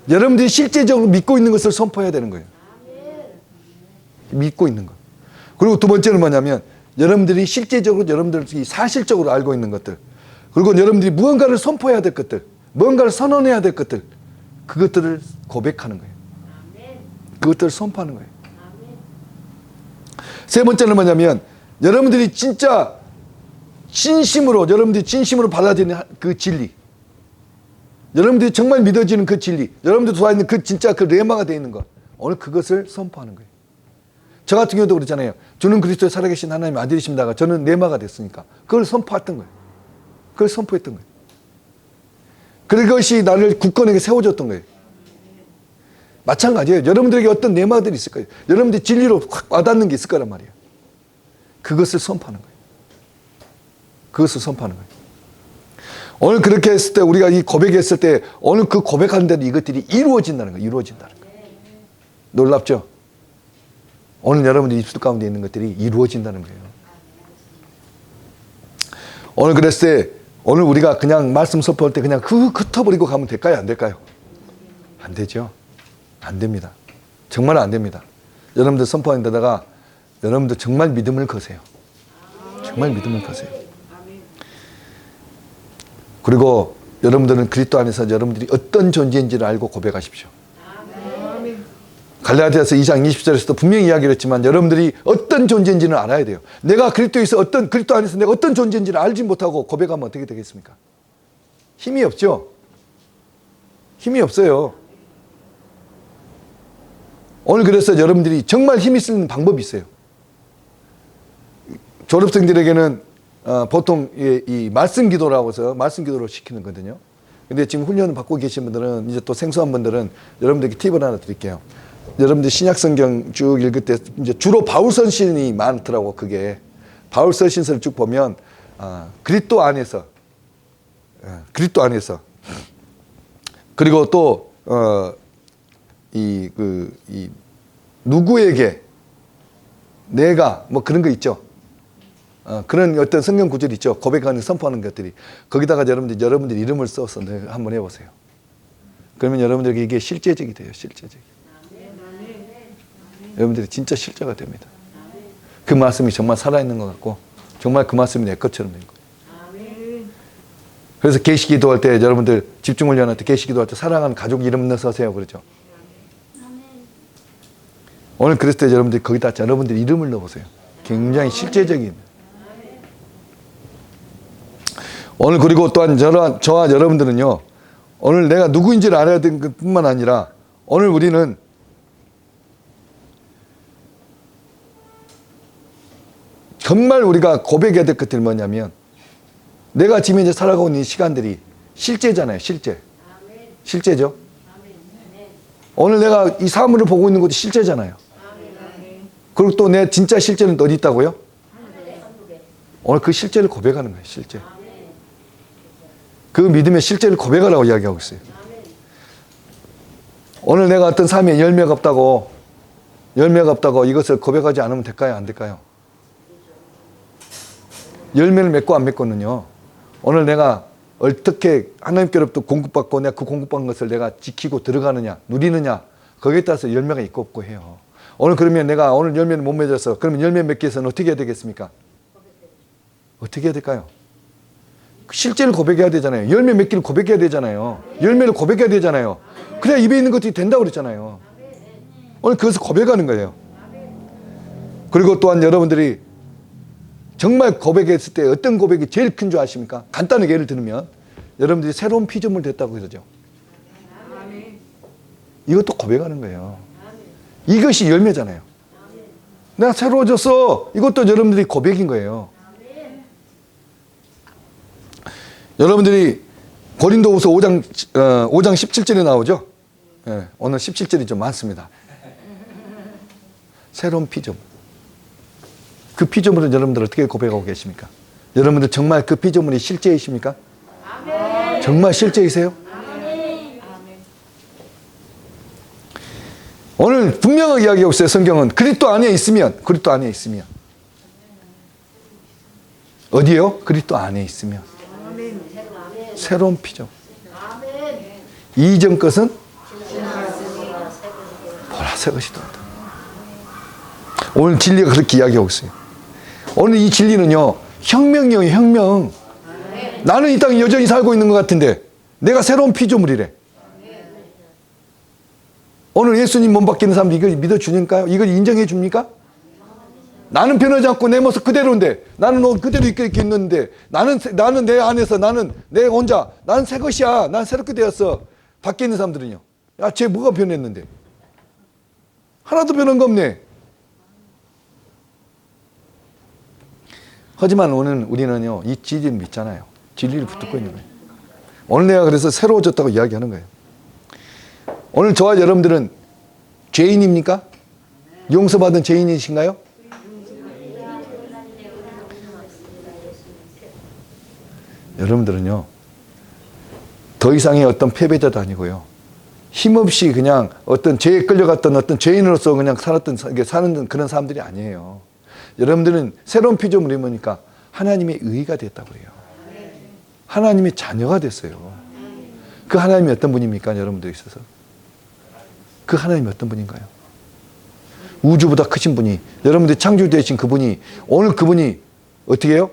여러분들이 실제적으로 믿고 있는 것을 선포해야 되는 거예요. 믿고 있는 것. 그리고 두 번째는 뭐냐면 여러분들이 실제적으로 여러분들이 사실적으로 알고 있는 것들. 그리고 여러분들이 무언가를 선포해야 될 것들. 무언가를 선언해야 될 것들. 그것들을 고백하는 거예요. 그것들을 선포하는 거예요. 세 번째는 뭐냐면 여러분들이 진짜 진심으로 여러분들이 진심으로 받아들이는 그 진리. 여러분들이 정말 믿어지는 그 진리. 여러분들이 좋아하는 그 진짜 그 레마가 되어 있는 것. 오늘 그것을 선포하는 거예요. 저 같은 경우도 그렇잖아요. 주는 그리스도의 살아계신 하나님의 아들이십니다가 저는 레마가 됐으니까 그걸 선포했던 거예요. 그걸 선포했던 거예요. 그것이 나를 굳건하게 세워줬던 거예요. 마찬가지예요. 여러분들에게 어떤 레마들이 있을 거예요. 여러분들이 진리로 확 와닿는 게 있을 거란 말이에요. 그것을 선포하는 거예요. 그것을 선포하는 거예요. 오늘 그렇게 했을 때 우리가 이 고백했을 때 오늘 그 고백하는 데도 이것들이 이루어진다는 거예요. 이루어진다는 거예요. 놀랍죠? 오늘 여러분들 입술 가운데 있는 것들이 이루어진다는 거예요. 오늘 그랬을 때 오늘 우리가 그냥 말씀 선포할 때 그냥 흩어버리고 가면 될까요? 안 될까요? 안 되죠. 안 됩니다. 정말 안 됩니다. 여러분들 선포하는 데다가 여러분들 정말 믿음을 거세요. 정말 믿음을 거세요. 그리고 여러분들은 그리스도 안에서 여러분들이 어떤 존재인지를 알고 고백하십시오. 갈라디아서 2장 20절에서도 분명히 이야기를 했지만 여러분들이 어떤 존재인지는 알아야 돼요. 내가 그리스도 안에서 내가 어떤 존재인지를 알지 못하고 고백하면 어떻게 되겠습니까? 힘이 없죠? 힘이 없어요. 오늘 그래서 여러분들이 정말 힘이 쓰는 방법이 있어요. 졸업생들에게는 보통 이 말씀 기도라고 해서 말씀 기도를 시키는 거거든요. 근데 지금 훈련을 받고 계신 분들은 이제 또 생소한 분들은 여러분들에게 팁을 하나 드릴게요. 여러분들 신약 성경 쭉 읽을 때 이제 주로 바울 서신이 많더라고. 그게 바울 서신서를 쭉 보면 그리스도 안에서 그리고 또 누구에게 내가 뭐 그런 거 있죠. 그런 어떤 성경 구절이 있죠. 고백하는 선포하는 것들이 거기다가 여러분들 이름을 써서 한번 해보세요. 그러면 여러분들에게 이게 실제적이 돼요. 실제적이. 여러분들이 진짜 실제가 됩니다. 그 말씀이 정말 살아있는 것 같고 정말 그 말씀이 내 것처럼 된 거예요. 그래서 계시 기도할 때 여러분들 집중을 연할 때 계시 기도할 때 사랑하는 가족 이름 넣어서 하세요. 그러죠. 오늘 그랬을 때 여러분들이 거기다 여러분들 이름을 넣어보세요. 굉장히 실제적인. 오늘 그리고 또한 저와 여러분들은요. 오늘 내가 누구인지를 알아야 되는 것뿐만 아니라 오늘 우리는 정말 우리가 고백해야 될 것들이 뭐냐면 내가 지금 이제 살아가고 있는 이 시간들이 실제잖아요. 실제죠. 오늘 내가 이 사물을 보고 있는 것도 실제잖아요. 그리고 또 내 진짜 실제는 어디 있다고요? 오늘 그 실제를 고백하는 거예요. 실제. 그 믿음의 실제를 고백하라고 이야기하고 있어요. 오늘 내가 어떤 삶에 열매가 없다고 이것을 고백하지 않으면 될까요? 안 될까요? 열매를 맺고 안 맺고는요. 오늘 내가 어떻게 하나님께로부터 공급받고 내가 그 공급받은 것을 내가 지키고 들어가느냐, 누리느냐, 거기에 따라서 열매가 있고 없고 해요. 오늘 그러면 내가 오늘 열매를 못 맺어서 그러면 열매 맺기 위해서는 어떻게 해야 되겠습니까? 어떻게 해야 될까요? 실제를 고백해야 되잖아요. 열매 맺기를 고백해야 되잖아요. 열매를 고백해야 되잖아요. 그래야 입에 있는 것들이 된다고 그랬잖아요. 오늘 그것을 고백하는 거예요. 그리고 또한 여러분들이 정말 고백했을 때 어떤 고백이 제일 큰 줄 아십니까? 간단하게 예를 들면 여러분들이 새로운 피조물 됐다고 그러죠. 이것도 고백하는 거예요. 이것이 열매잖아요. 내가 새로워졌어. 이것도 여러분들이 고백인 거예요. 여러분들이 고린도후서 5장 17절에 나오죠. 네, 오늘 17절이 좀 많습니다. 새로운 피조물. 그 피조물은 여러분들 어떻게 고백하고 계십니까? 여러분들 정말 그 피조물이 실제이십니까? 정말 실제이세요? 오늘 분명하게 이야기하고 있어요. 성경은 그리스도 안에 있으면, 그리스도 안에 있으면 어디에요? 그리스도 안에 있으면 새로운 피조물. 이전 것은 보라 새 것이 된다. 오늘 진리가 그렇게 이야기하고 있어요. 오늘 이 진리는요, 혁명이에요. 혁명. 나는 이 땅에 여전히 살고 있는 것 같은데 내가 새로운 피조물이래. 오늘 예수님 몸 바뀌는 사람 이걸 믿어주니까요? 이걸 인정해 줍니까? 나는 변하지 않고 내 모습 그대로인데, 나는 옷 그대로 이렇게 있는데, 나는 내 안에서, 나는 내 혼자, 나는 새 것이야. 난 새롭게 되었어. 밖에 있는 사람들은요, 야, 쟤 뭐가 변했는데? 하나도 변한 거 없네. 하지만 오늘 우리는요, 이 진리를 믿잖아요. 진리를 붙들고 있는 거예요. 오늘 내가 그래서 새로워졌다고 이야기하는 거예요. 오늘 저와 여러분들은 죄인입니까? 용서받은 죄인이신가요? 여러분들은요, 더 이상의 어떤 패배자도 아니고요, 힘없이 그냥 어떤 죄에 끌려갔던 어떤 죄인으로서 그냥 사는 그런 사람들이 아니에요. 여러분들은 새로운 피조물이 뭐니까 하나님의 의가 됐다고 그래요. 하나님의 자녀가 됐어요. 그 하나님이 어떤 분입니까? 여러분들 있어서 그 하나님이 어떤 분인가요? 우주보다 크신 분이, 여러분들이 창조되신 그분이, 오늘 그분이 어떻게 해요?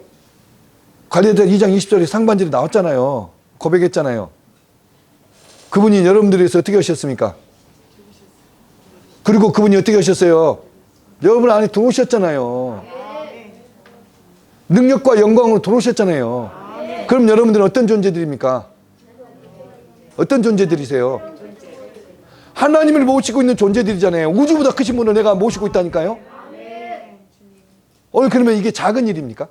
갈라디아 2장 20절에 상반절에 나왔잖아요. 고백했잖아요. 그분이 여러분들에서 어떻게 하셨습니까? 그리고 그분이 어떻게 하셨어요? 여러분 안에 들어오셨잖아요. 능력과 영광으로 들어오셨잖아요. 그럼 여러분들은 어떤 존재들입니까? 어떤 존재들이세요? 하나님을 모시고 있는 존재들이잖아요. 우주보다 크신 분을 내가 모시고 있다니까요. 오늘 그러면 이게 작은 일입니까?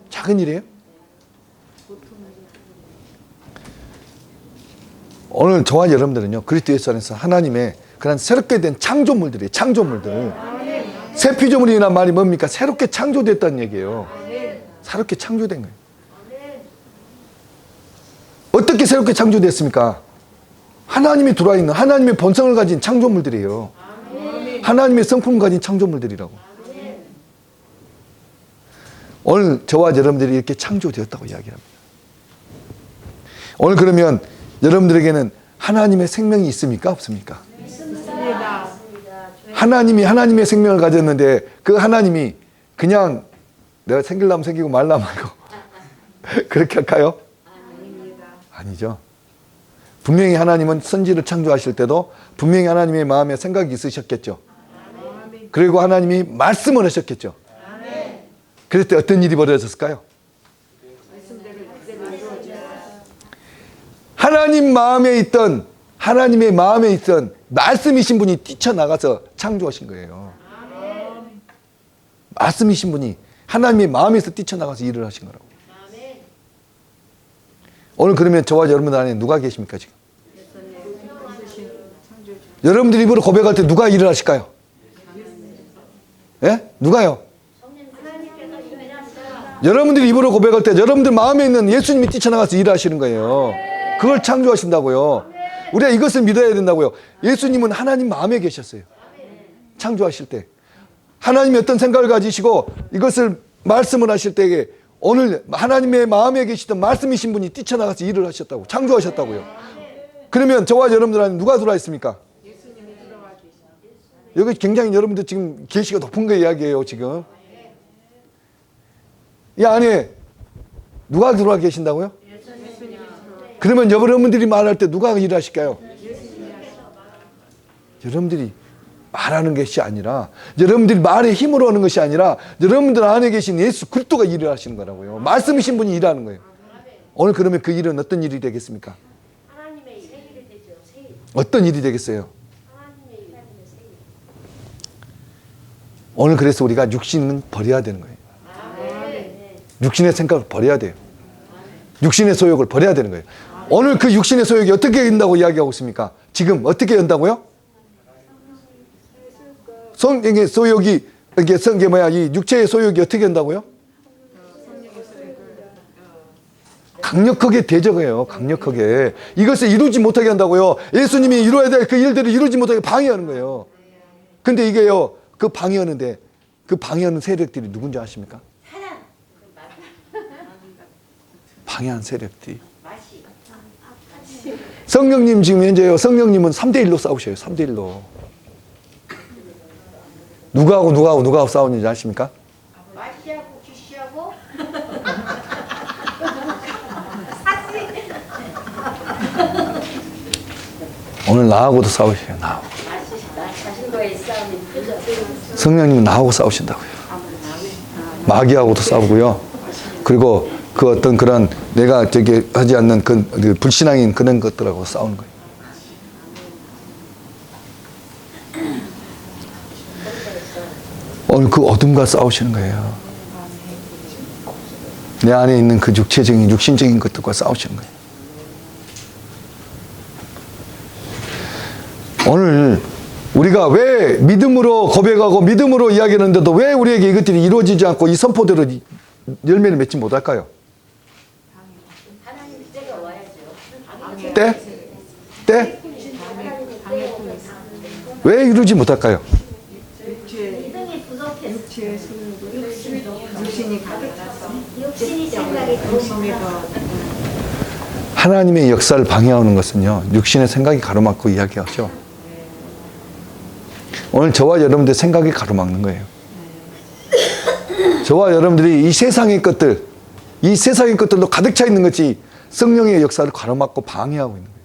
작은 일이에요? 오늘 저와 여러분들은요, 그리스도 예수 안에서 하나님의 그런 새롭게 된 창조물들이에요. 창조물들. 새 피조물이라는 말이 뭡니까? 새롭게 창조됐다는 얘기예요. 새롭게 창조된 거예요. 어떻게 새롭게 창조됐습니까? 하나님이 들어와 있는, 하나님의 본성을 가진 창조물들이에요. 하나님의 성품을 가진 창조물들이라고. 오늘 저와 여러분들이 이렇게 창조되었다고 이야기합니다. 오늘 그러면 여러분들에게는 하나님의 생명이 있습니까? 없습니까? 있습니다. 하나님이 하나님의 생명을 가졌는데 그 하나님이 그냥 내가 생기려면 생기고 말라면 말고 그렇게 할까요? 아니죠. 분명히 하나님은 선지를 창조하실 때도 분명히 하나님의 마음에 생각이 있으셨겠죠. 그리고 하나님이 말씀을 하셨겠죠. 그럴 때 어떤 일이 벌어졌을까요? 하나님의 마음에 있던 말씀이신 분이 뛰쳐나가서 창조하신 거예요. 말씀이신 분이 하나님의 마음에서 뛰쳐나가서 일을 하신 거라고. 오늘 그러면 저와 여러분들 안에 누가 계십니까 지금? 여러분들 입으로 고백할 때 누가 일을 하실까요? 예? 누가요? 여러분들이 입으로 고백할 때 여러분들 마음에 있는 예수님이 뛰쳐나가서 일을 하시는 거예요. 그걸 창조하신다고요. 우리가 이것을 믿어야 된다고요. 예수님은 하나님 마음에 계셨어요. 창조하실 때 하나님이 어떤 생각을 가지시고 이것을 말씀을 하실 때에 오늘 하나님의 마음에 계시던 말씀이신 분이 뛰쳐나가서 일을 하셨다고, 창조하셨다고요. 그러면 저와 여러분들 안에 누가 들어와 있습니까? 여기 굉장히 여러분들 지금 계시가 높은 거 이야기예요. 지금 이 안에 누가 들어와 계신다고요? 그러면 여러분들이 말할 때 누가 일하실까요? 여러분들이 말하는 것이 아니라, 여러분들이 말의 힘으로 하는 것이 아니라 여러분들 안에 계신 예수 그리스도가 일을 하시는 거라고요. 말씀이신 분이 일하는 거예요. 오늘 그러면 그 일은 어떤 일이 되겠습니까? 하나님의 생일이 되죠. 생일. 어떤 일이 되겠어요? 하나님의 생일. 오늘 그래서 우리가 육신은 버려야 되는 거예요. 네. 육신의 생각을 버려야 돼요. 육신의 소욕을 버려야 되는 거예요. 오늘 그 육신의 소욕이 어떻게 된다고 이야기하고 있습니까? 지금 어떻게 된다고요? 성의 소욕이, 이게 뭐야, 이 육체의 소욕이 어떻게 된다고요? 강력하게 대적해요. 강력하게. 이것을 이루지 못하게 한다고요. 예수님이 이루어야 될 그 일들을 이루지 못하게 방해하는 거예요. 근데 이게요, 그 방해하는데, 그 방해하는 세력들이 누군지 아십니까? 사랑. 방해하는 세력들이. 성령님 지금 현재요, 성령님은 3대1로 싸우셔요. 3대1로. 누가하고 싸우는지 아십니까? 마시하고 귀시하고 오늘 나하고도 싸우셔요. 나하고. 자신과의 싸움이 성령님은 나하고 싸우신다고요. 마귀하고도 싸우고요. 그리고 그 어떤 그런 내가 저기 하지 않는 그 불신앙인 그런 것들하고 싸우는 거예요. 오늘 그 어둠과 싸우시는 거예요. 내 안에 있는 그 육체적인, 육신적인 것들과 싸우시는 거예요. 오늘 우리가 왜 믿음으로 고백하고 믿음으로 이야기하는데도 왜 우리에게 이것들이 이루어지지 않고 이 선포대로 열매를 맺지 못할까요? 하나님 때가 와야죠. 때? 때? 왜 이루지 못할까요? 믿음이 부족해서. 육신이 가득해서 육신이 생각이 너무 많아. 하나님의 역사를 방해하는 것은요, 육신의 생각이 가로막고 이야기하죠. 오늘 저와 여러분들 생각이 가로막는 거예요. 저와 여러분들이 이 세상의 것들, 이 세상의 것들로 가득 차 있는 것이 성령의 역사를 가로막고 방해하고 있는 거예요.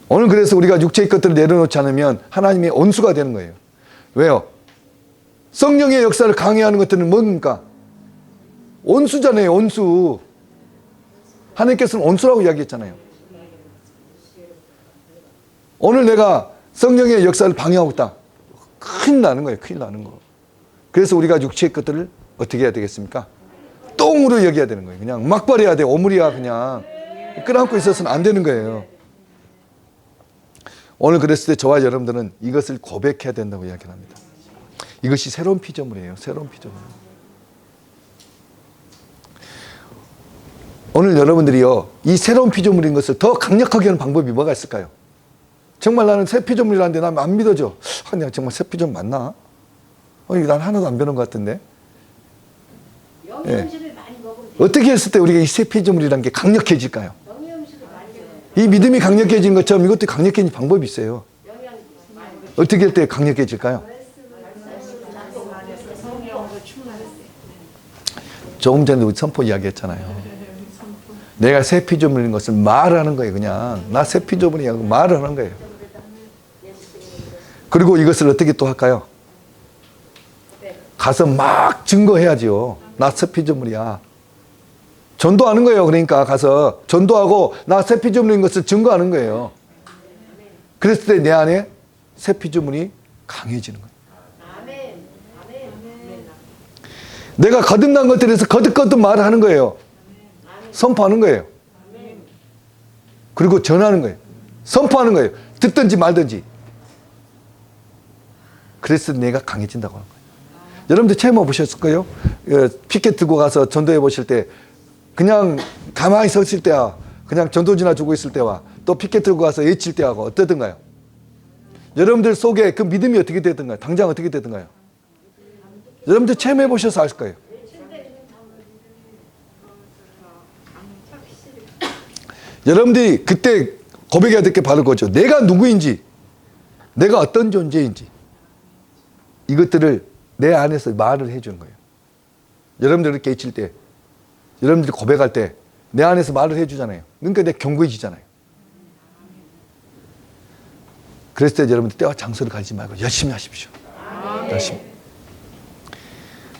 오늘 그래서 우리가 육체의 것들을 내려놓지 않으면 하나님의 온수가 되는 거예요. 왜요? 성령의 역사를 강요하는 것들은 뭡니까? 온수잖아요, 온수. 하나님께서는 온수라고 이야기했잖아요. 오늘 내가 성령의 역사를 방해하고 있다. 큰일 나는 거예요, 큰일 나는 거. 그래서 우리가 육체의 것들을 어떻게 해야 되겠습니까? 똥으로 여겨야 되는 거예요. 그냥 막 버려야 돼. 오물이야, 그냥. 끌어안고 있어서는 안 되는 거예요. 오늘 그랬을 때 저와 여러분들은 이것을 고백해야 된다고 이야기합니다. 이것이 새로운 피조물이에요. 새로운 피조물. 오늘 여러분들이요, 이 새로운 피조물인 것을 더 강력하게 하는 방법이 뭐가 있을까요? 정말 나는 새 피조물이라는데 난 안 믿어져. 내가 정말 새 피조물 맞나? 난 하나도 안 변한 것 같은데. 영양식을 많이 먹으면 어떻게 했을 때 우리가 이 새 피조물이라는 게 강력해질까요? 영양식을 많이 먹으면 이 믿음이 강력해진 것처럼 이것도 강력해진 방법이 있어요. 영양 많이 어떻게 할 때 강력해질까요? 성령으로 충만했어요. 조금 전에 우리 선포 이야기했잖아요. 내가 새 피조물인 것을 말하는 거예요. 그냥 나 새 피조물이야 말을 하는 거예요. 그리고 이것을 어떻게 또 할까요? 가서 막 증거해야지요. 나 새 피조물이야. 전도하는 거예요. 그러니까 가서 전도하고 나 새 피조물인 것을 증거하는 거예요. 그랬을 때 내 안에 새 피조물이 강해지는 거예요. 아멘. 아멘. 내가 거듭난 것들에 대해서 거듭거듭 말을 하는 거예요. 선포하는 거예요. 그리고 전하는 거예요. 선포하는 거예요. 듣든지 말든지. 그래서 내가 강해진다고 하는 거예요. 여러분들 체험해 보셨을 거예요? 피켓 들고 가서 전도해 보실 때 그냥 가만히 서 있을 때와 그냥 전도지나 주고 있을 때와 또 피켓 들고 가서 외칠 때하고 어떠든가요? 여러분들 속에 그 믿음이 어떻게 되든가요? 당장 어떻게 되든가요? 여러분들 체험해 보셔서 아실 거예요. 여러분들이 그때 고백해야 될 게 바로 그거죠. 내가 누구인지, 내가 어떤 존재인지 이것들을 내 안에서 말을 해주는 거예요. 여러분들 이렇게 외칠 때, 여러분들이 고백할 때 내 안에서 말을 해주잖아요. 그러니까 내가 견고해지잖아요. 그랬을 때 여러분들 때와 장소를 가리지 말고 열심히 하십시오. 열심히.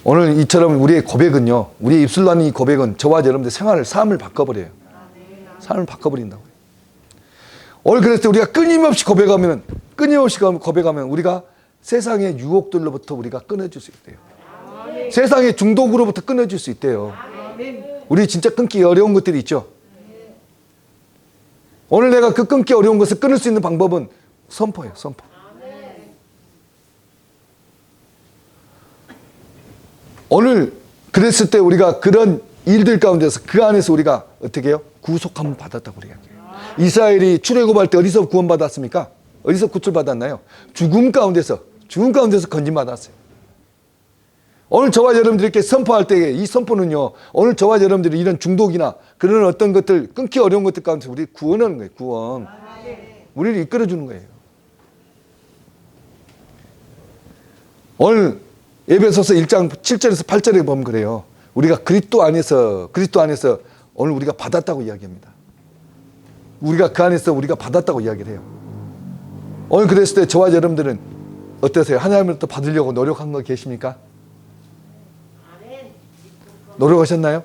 오늘 이처럼 우리의 고백은요, 우리의 입술로 하는 이 고백은 저와 여러분들 생활을, 삶을 바꿔버려요. 삶을 바꿔버린다고요. 오늘 그랬을 때 우리가 끊임없이 고백하면 우리가 세상의 유혹들로부터 우리가 끊어질 수 있대요. 세상의 중독으로부터 끊어질 수 있대요. 우리 진짜 끊기 어려운 것들이 있죠. 오늘 내가 그 끊기 어려운 것을 끊을 수 있는 방법은 선포예요. 선포. 오늘 그랬을 때 우리가 그런 일들 가운데서 그 안에서 우리가 어떻게 해요? 구속함을 받았다고 우리가 얘기해요. 이스라엘이 출애굽할 때 어디서 구원받았습니까? 어디서 구출받았나요? 죽음 가운데서 건진받았어요. 오늘 저와 여러분들이 이렇게 선포할 때 이 선포는요, 오늘 저와 여러분들이 이런 중독이나 그런 어떤 것들, 끊기 어려운 것들 가운데서 우리 구원하는 거예요. 구원. 우리를 이끌어주는 거예요. 오늘 에베소서 1장 7절에서 8절에 보면 그래요. 우리가 그리스도 안에서 오늘 우리가 받았다고 이야기합니다. 우리가 그 안에서 우리가 받았다고 이야기를 해요. 오늘 그랬을 때 저와 여러분들은 어떠세요? 하나님으로부터 받으려고 노력한 거 계십니까? 노력하셨나요?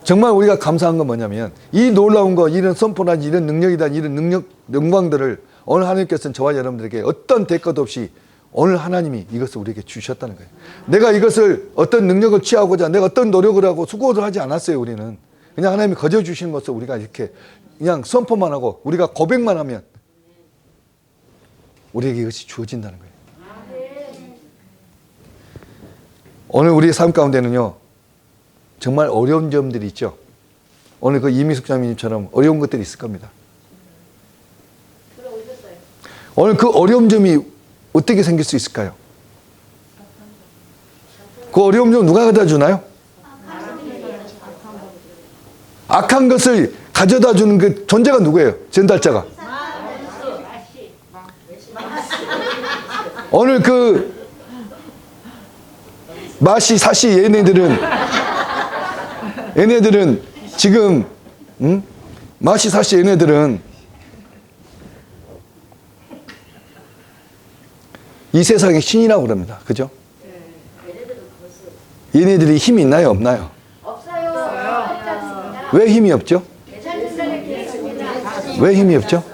정말 우리가 감사한 건 뭐냐면 이 놀라운 거, 이런 선포라든지 이런 능력이다, 이런 영광들을 오늘 하나님께서는 저와 여러분들에게 어떤 대가도 없이 오늘 하나님이 이것을 우리에게 주셨다는 거예요. 내가 이것을 어떤 능력을 취하고자 내가 어떤 노력을 하고 수고를 하지 않았어요. 우리는 그냥 하나님이 거저 주시는 것을 우리가 이렇게 그냥 선포만 하고 우리가 고백만 하면 우리에게 이것이 주어진다는 거예요. 오늘 우리의 삶 가운데는요, 정말 어려운 점들이 있죠. 오늘 그 이미숙 장로님처럼 어려운 것들이 있을 겁니다. 오늘 그 어려운 점이 어떻게 생길 수 있을까요? 그 어려운 점 누가 가져다 주나요? 악한 것을 가져다 주는 그 존재가 누구예요? 전달자가. 오늘 그 마시 사시 얘네들은 지금 마시 사시 얘네들은 이 세상의 신이라고 그럽니다. 그죠? 얘네들이 힘이 있나요? 없나요? 없어요. 왜 힘이 없죠? 왜 힘이 없죠?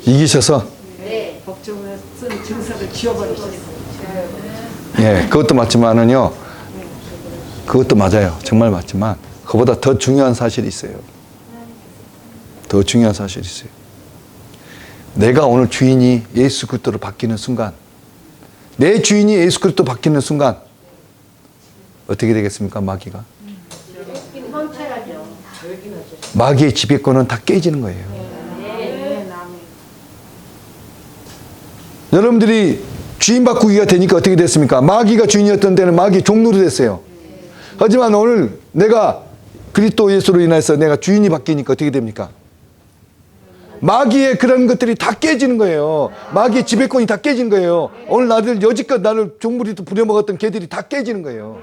이기셔서? 네. 법정을 쓴 증서를 지워버리셨어요. 예, 그것도 맞지만은요, 그것도 맞아요. 정말 맞지만, 그보다 더 중요한 사실이 있어요. 더 중요한 사실이 있어요. 내가 오늘 주인이 예수 그리스도로 바뀌는 순간, 내 주인이 예수 그리스도 바뀌는 순간, 어떻게 되겠습니까? 마귀가? 마귀의 지배권은 다 깨지는 거예요. 여러분들이 주인 바꾸기가 되니까 어떻게 됐습니까? 마귀가 주인이었던 때는 마귀 종로로 됐어요. 하지만 오늘 내가 그리스도 예수로 인해서 내가 주인이 바뀌니까 어떻게 됩니까? 마귀의 그런 것들이 다 깨지는 거예요. 마귀의 지배권이 다 깨지는 거예요. 오늘 여지껏 나를 종부리도 부려먹었던 개들이 다 깨지는 거예요.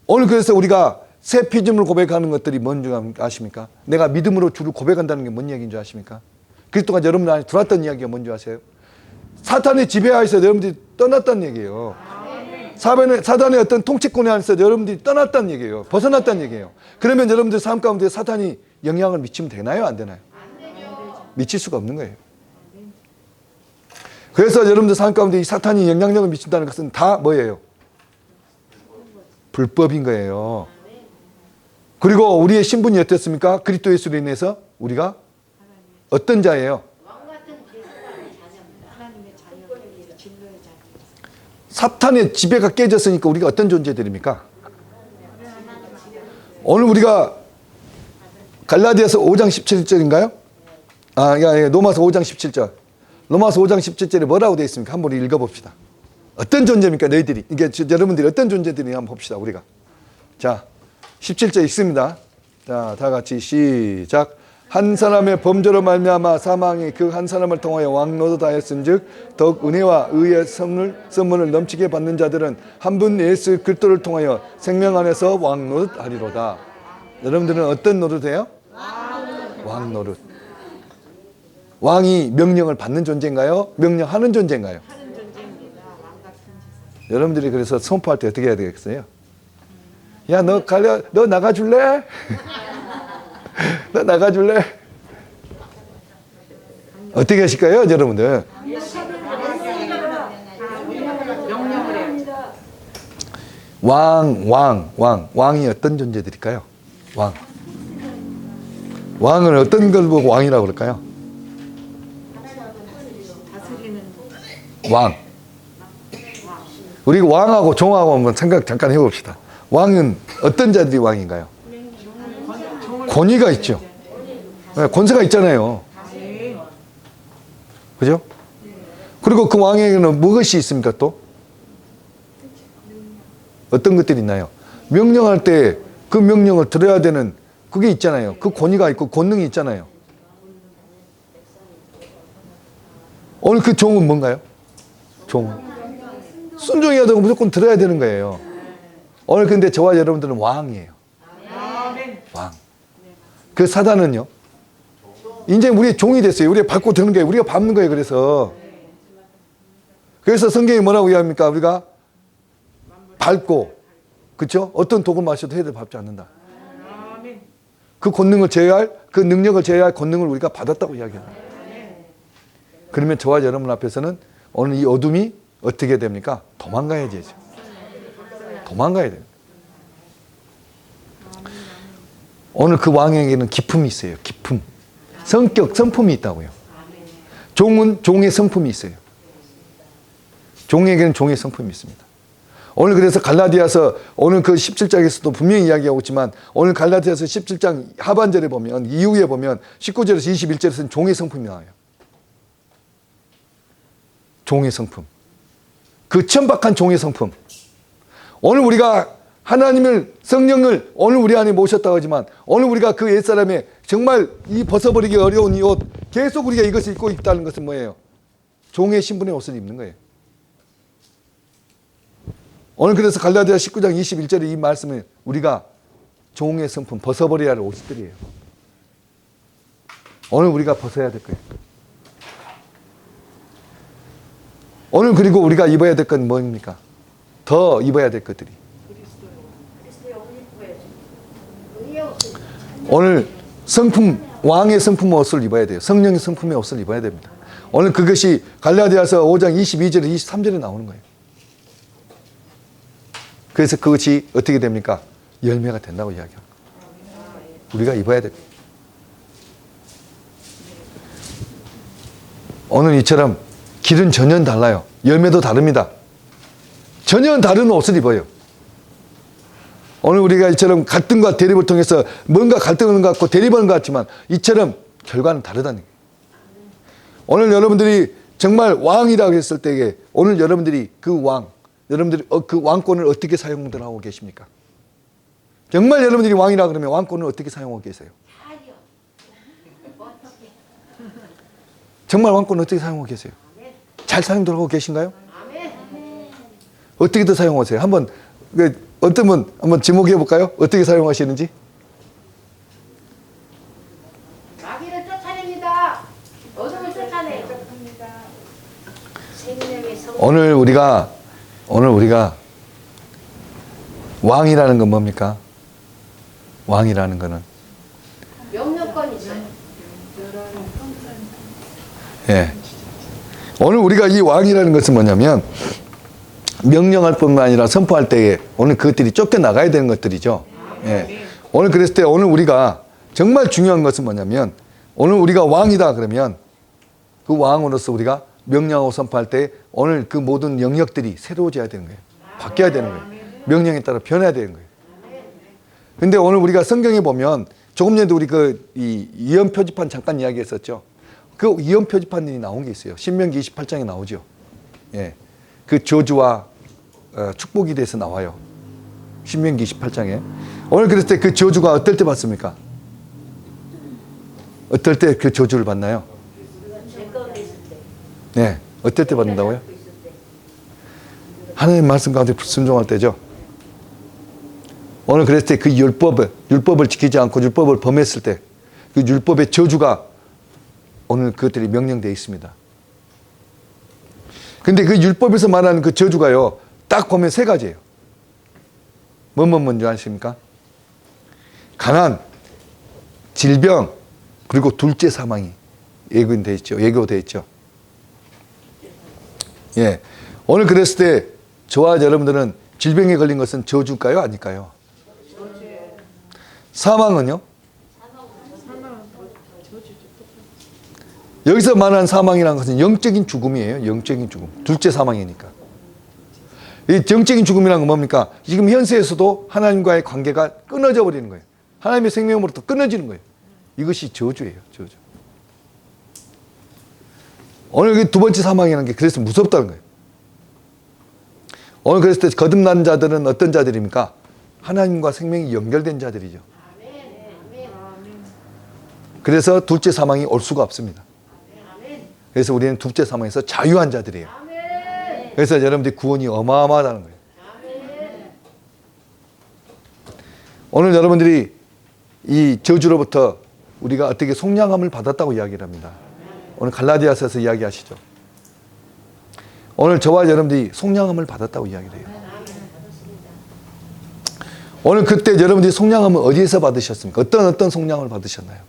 오늘 그래서 우리가 새 피조물 고백하는 것들이 뭔지 아십니까? 내가 믿음으로 주를 고백한다는 게 뭔 얘기인 줄 아십니까? 그리스도가 여러분 안에 들어왔던 이야기가 뭔지 아세요? 사탄의 지배하에서 여러분들이 떠났다는 얘기예요. 사단의 어떤 통치권 안에서 여러분들이 떠났다는 얘기예요. 벗어났다는 얘기예요. 그러면 여러분들 삶 가운데 사탄이 영향을 미치면 되나요? 안 되나요? 미칠 수가 없는 거예요. 그래서 여러분들 삶 가운데 이 사탄이 영향력을 미친다는 것은 다 뭐예요? 불법인 거예요. 그리고 우리의 신분이 어땠습니까? 그리스도 예수로 인해서 우리가 어떤 자예요? 사탄의 지배가 깨졌으니까 우리가 어떤 존재들입니까? 오늘 우리가 갈라디아서 5장 17절인가요? 로마서 5장 17절. 로마서 5장 17절에 뭐라고 되어 있습니까? 한번 읽어봅시다. 어떤 존재입니까? 너희들이. 이게 여러분들이 어떤 존재들이 한번 봅시다. 우리가. 자, 17절 읽습니다. 자, 다 같이 시작. 한 사람의 범죄로 말미암아 사망이 그 한 사람을 통하여 왕 노릇하였은즉 더욱 은혜와 의의 선물을 넘치게 받는 자들은 한 분 예수 그리스도를 통하여 생명 안에서 왕 노릇하리로다. 여러분들은 어떤 노릇해요? 왕 노릇. 왕이 명령을 받는 존재인가요? 명령하는 존재인가요? 여러분들이 그래서 선포할 때 어떻게 해야 되겠어요? 야, 너 나가줄래? 너 나가줄래? 어떻게 하실까요, 여러분들? 왕이 어떤 존재들일까요? 왕을 어떤 걸 보고 왕이라고 그럴까요? 왕. 우리 왕하고 종하고 한번 생각 잠깐 해봅시다. 왕은 어떤 자들이 왕인가요? 권위가 있죠. 권세가 있잖아요. 그죠? 그리고 그 왕에게는 무엇이 있습니까 또? 어떤 것들이 있나요? 명령할 때 그 명령을 들어야 되는 그게 있잖아요. 그 권위가 있고 권능이 있잖아요. 오늘 그 종은 뭔가요? 종은 순종해야 되고 무조건 들어야 되는 거예요. 오늘 근데 저와 여러분들은 왕이에요. 왕. 그 사단은요? 이제 우리의 종이 됐어요. 우리가 밟고 드는 거예요. 우리가 밟는 거예요. 그래서 성경이 뭐라고 이야기합니까? 우리가 밟고, 그렇죠? 어떤 독을 마셔도 해를 밟지 않는다. 그 권능을 제어할, 그 능력을 제어할 권능을 우리가 받았다고 이야기합니다. 그러면 저와 여러분 앞에서는 오늘 이 어둠이 어떻게 됩니까? 도망가야 되죠. 도망가야 돼요. 오늘 그 왕에게는 기품이 있어요. 기품. 성품이 있다고요. 종은 종의 성품이 있어요. 종에게는 종의 성품이 있습니다. 오늘 그래서 갈라디아서 오늘 그 17장에서도 분명히 이야기하고 있지만 오늘 갈라디아서 17장 하반절에 보면 이후에 보면 19절에서 21절에서는 종의 성품이 나와요. 종의 성품. 그 천박한 종의 성품. 오늘 우리가 하나님을 성령을 오늘 우리 안에 모셨다고 하지만 오늘 우리가 그 옛사람의 정말 이 벗어버리기 어려운 이 옷 계속 우리가 이것을 입고 있다는 것은 뭐예요? 종의 신분의 옷을 입는 거예요. 오늘 그래서 갈라디아 19장 21절에 이 말씀은 우리가 종의 성품 벗어버려야 할 옷들이에요. 오늘 우리가 벗어야 될 거예요. 오늘 그리고 우리가 입어야 될 건 뭡니까? 더 입어야 될 것들이. 오늘 성품, 왕의 성품 옷을 입어야 돼요. 성령의 성품의 옷을 입어야 됩니다. 오늘 그것이 갈라디아서 5장 22절에 23절에 나오는 거예요. 그래서 그것이 어떻게 됩니까? 열매가 된다고 이야기합니다. 우리가 입어야 됩니다. 오늘 이처럼 길은 전혀 달라요. 열매도 다릅니다. 전혀 다른 옷을 입어요. 오늘 우리가 이처럼 갈등과 대립을 통해서 뭔가 갈등하는 것 같고 대립하는 것 같지만 이처럼 결과는 다르다는 거예요. 오늘 여러분들이 정말 왕이라고 했을 때에 오늘 여러분들이 그 왕, 여러분들이 그 왕권을 어떻게 사용하고 계십니까? 정말 여러분들이 왕이라 그러면 왕권을 어떻게 사용하고 계세요? 정말 왕권을 어떻게 사용하고 계세요? 잘 사용하고 계신가요? 어떻게 더 사용하세요? 한번 어떤 분 한번 지목해 볼까요? 어떻게 사용하시는지? 마귀를 쫓아냅니다. 어둠을 쫓아내요. 생명의 성. 오늘 우리가 왕이라는 건 뭡니까? 왕이라는 거는 명령권이죠. 예. 오늘 우리가 이 왕이라는 것은 뭐냐면 명령할 뿐만 아니라 선포할 때에 오늘 그것들이 쫓겨나가야 되는 것들이죠. 예. 오늘 그랬을 때 오늘 우리가 정말 중요한 것은 뭐냐면 오늘 우리가 왕이다 그러면 그 왕으로서 우리가 명령하고 선포할 때 오늘 그 모든 영역들이 새로워져야 되는 거예요. 바뀌어야 되는 거예요. 명령에 따라 변해야 되는 거예요. 근데 오늘 우리가 성경에 보면 조금 전에도 우리 이 이언 표지판 잠깐 이야기했었죠. 그 이언 표지판이 나온 게 있어요. 신명기 28장에 나오죠. 예. 그 저주와 축복에 대해서 나와요. 신명기 28장에. 오늘 그랬을 때 그 저주가 어떨 때 받습니까? 어떨 때 그 저주를 받나요? 네. 어떨 때 받는다고요? 하나님 말씀 가운데 불순종할 때죠. 오늘 그랬을 때 그 율법을 지키지 않고 율법을 범했을 때 그 율법의 저주가 오늘 그것들이 명령되어 있습니다. 근데 그 율법에서 말하는 그 저주가요, 딱 보면 세 가지예요. 뭐뭐 뭔지 아십니까? 가난, 질병, 그리고 둘째 사망이 예고되어 있죠. 예고되어 있죠. 예. 오늘 그랬을 때 저와 여러분들은 질병에 걸린 것은 저주일까요? 아닐까요? 사망은요? 여기서 말하는 사망이라는 것은 영적인 죽음이에요. 영적인 죽음. 둘째 사망이니까. 이 영적인 죽음이라는 건 뭡니까? 지금 현세에서도 하나님과의 관계가 끊어져 버리는 거예요. 하나님의 생명으로부터 끊어지는 거예요. 이것이 저주예요. 저주. 오늘 두 번째 사망이라는 게 그래서 무섭다는 거예요. 오늘 그랬을 때 거듭난 자들은 어떤 자들입니까? 하나님과 생명이 연결된 자들이죠. 그래서 둘째 사망이 올 수가 없습니다. 그래서 우리는 둘째 사망에서 자유한 자들이에요. 그래서 여러분들이 구원이 어마어마하다는 거예요. 오늘 여러분들이 이 저주로부터 우리가 어떻게 속량함을 받았다고 이야기를 합니다. 오늘 갈라디아서에서 이야기하시죠. 오늘 저와 여러분들이 속량함을 받았다고 이야기를 해요. 오늘 그때 여러분들이 속량함을 어디에서 받으셨습니까? 어떤 속량을 받으셨나요?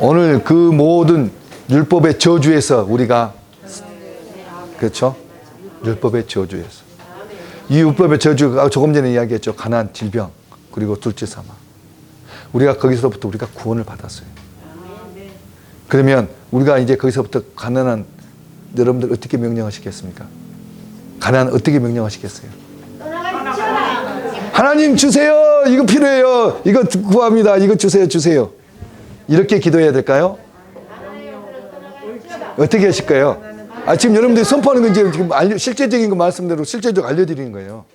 오늘 그 모든 율법의 저주에서 우리가, 그렇죠? 율법의 저주에서. 이 율법의 저주가 조금 전에 이야기했죠. 가난, 질병, 그리고 둘째 사망. 우리가 거기서부터 우리가 구원을 받았어요. 그러면 우리가 이제 거기서부터 가난한 여러분들 어떻게 명령하시겠습니까? 가난 어떻게 명령하시겠어요? 하나님 주세요. 이거 필요해요. 이거 구합니다. 이거 주세요. 주세요. 이렇게 기도해야 될까요? 어떻게 하실까요? 지금 여러분들이 선포하는 건 이제 지금 실제적인 거 말씀대로 실제적으로 알려드리는 거예요.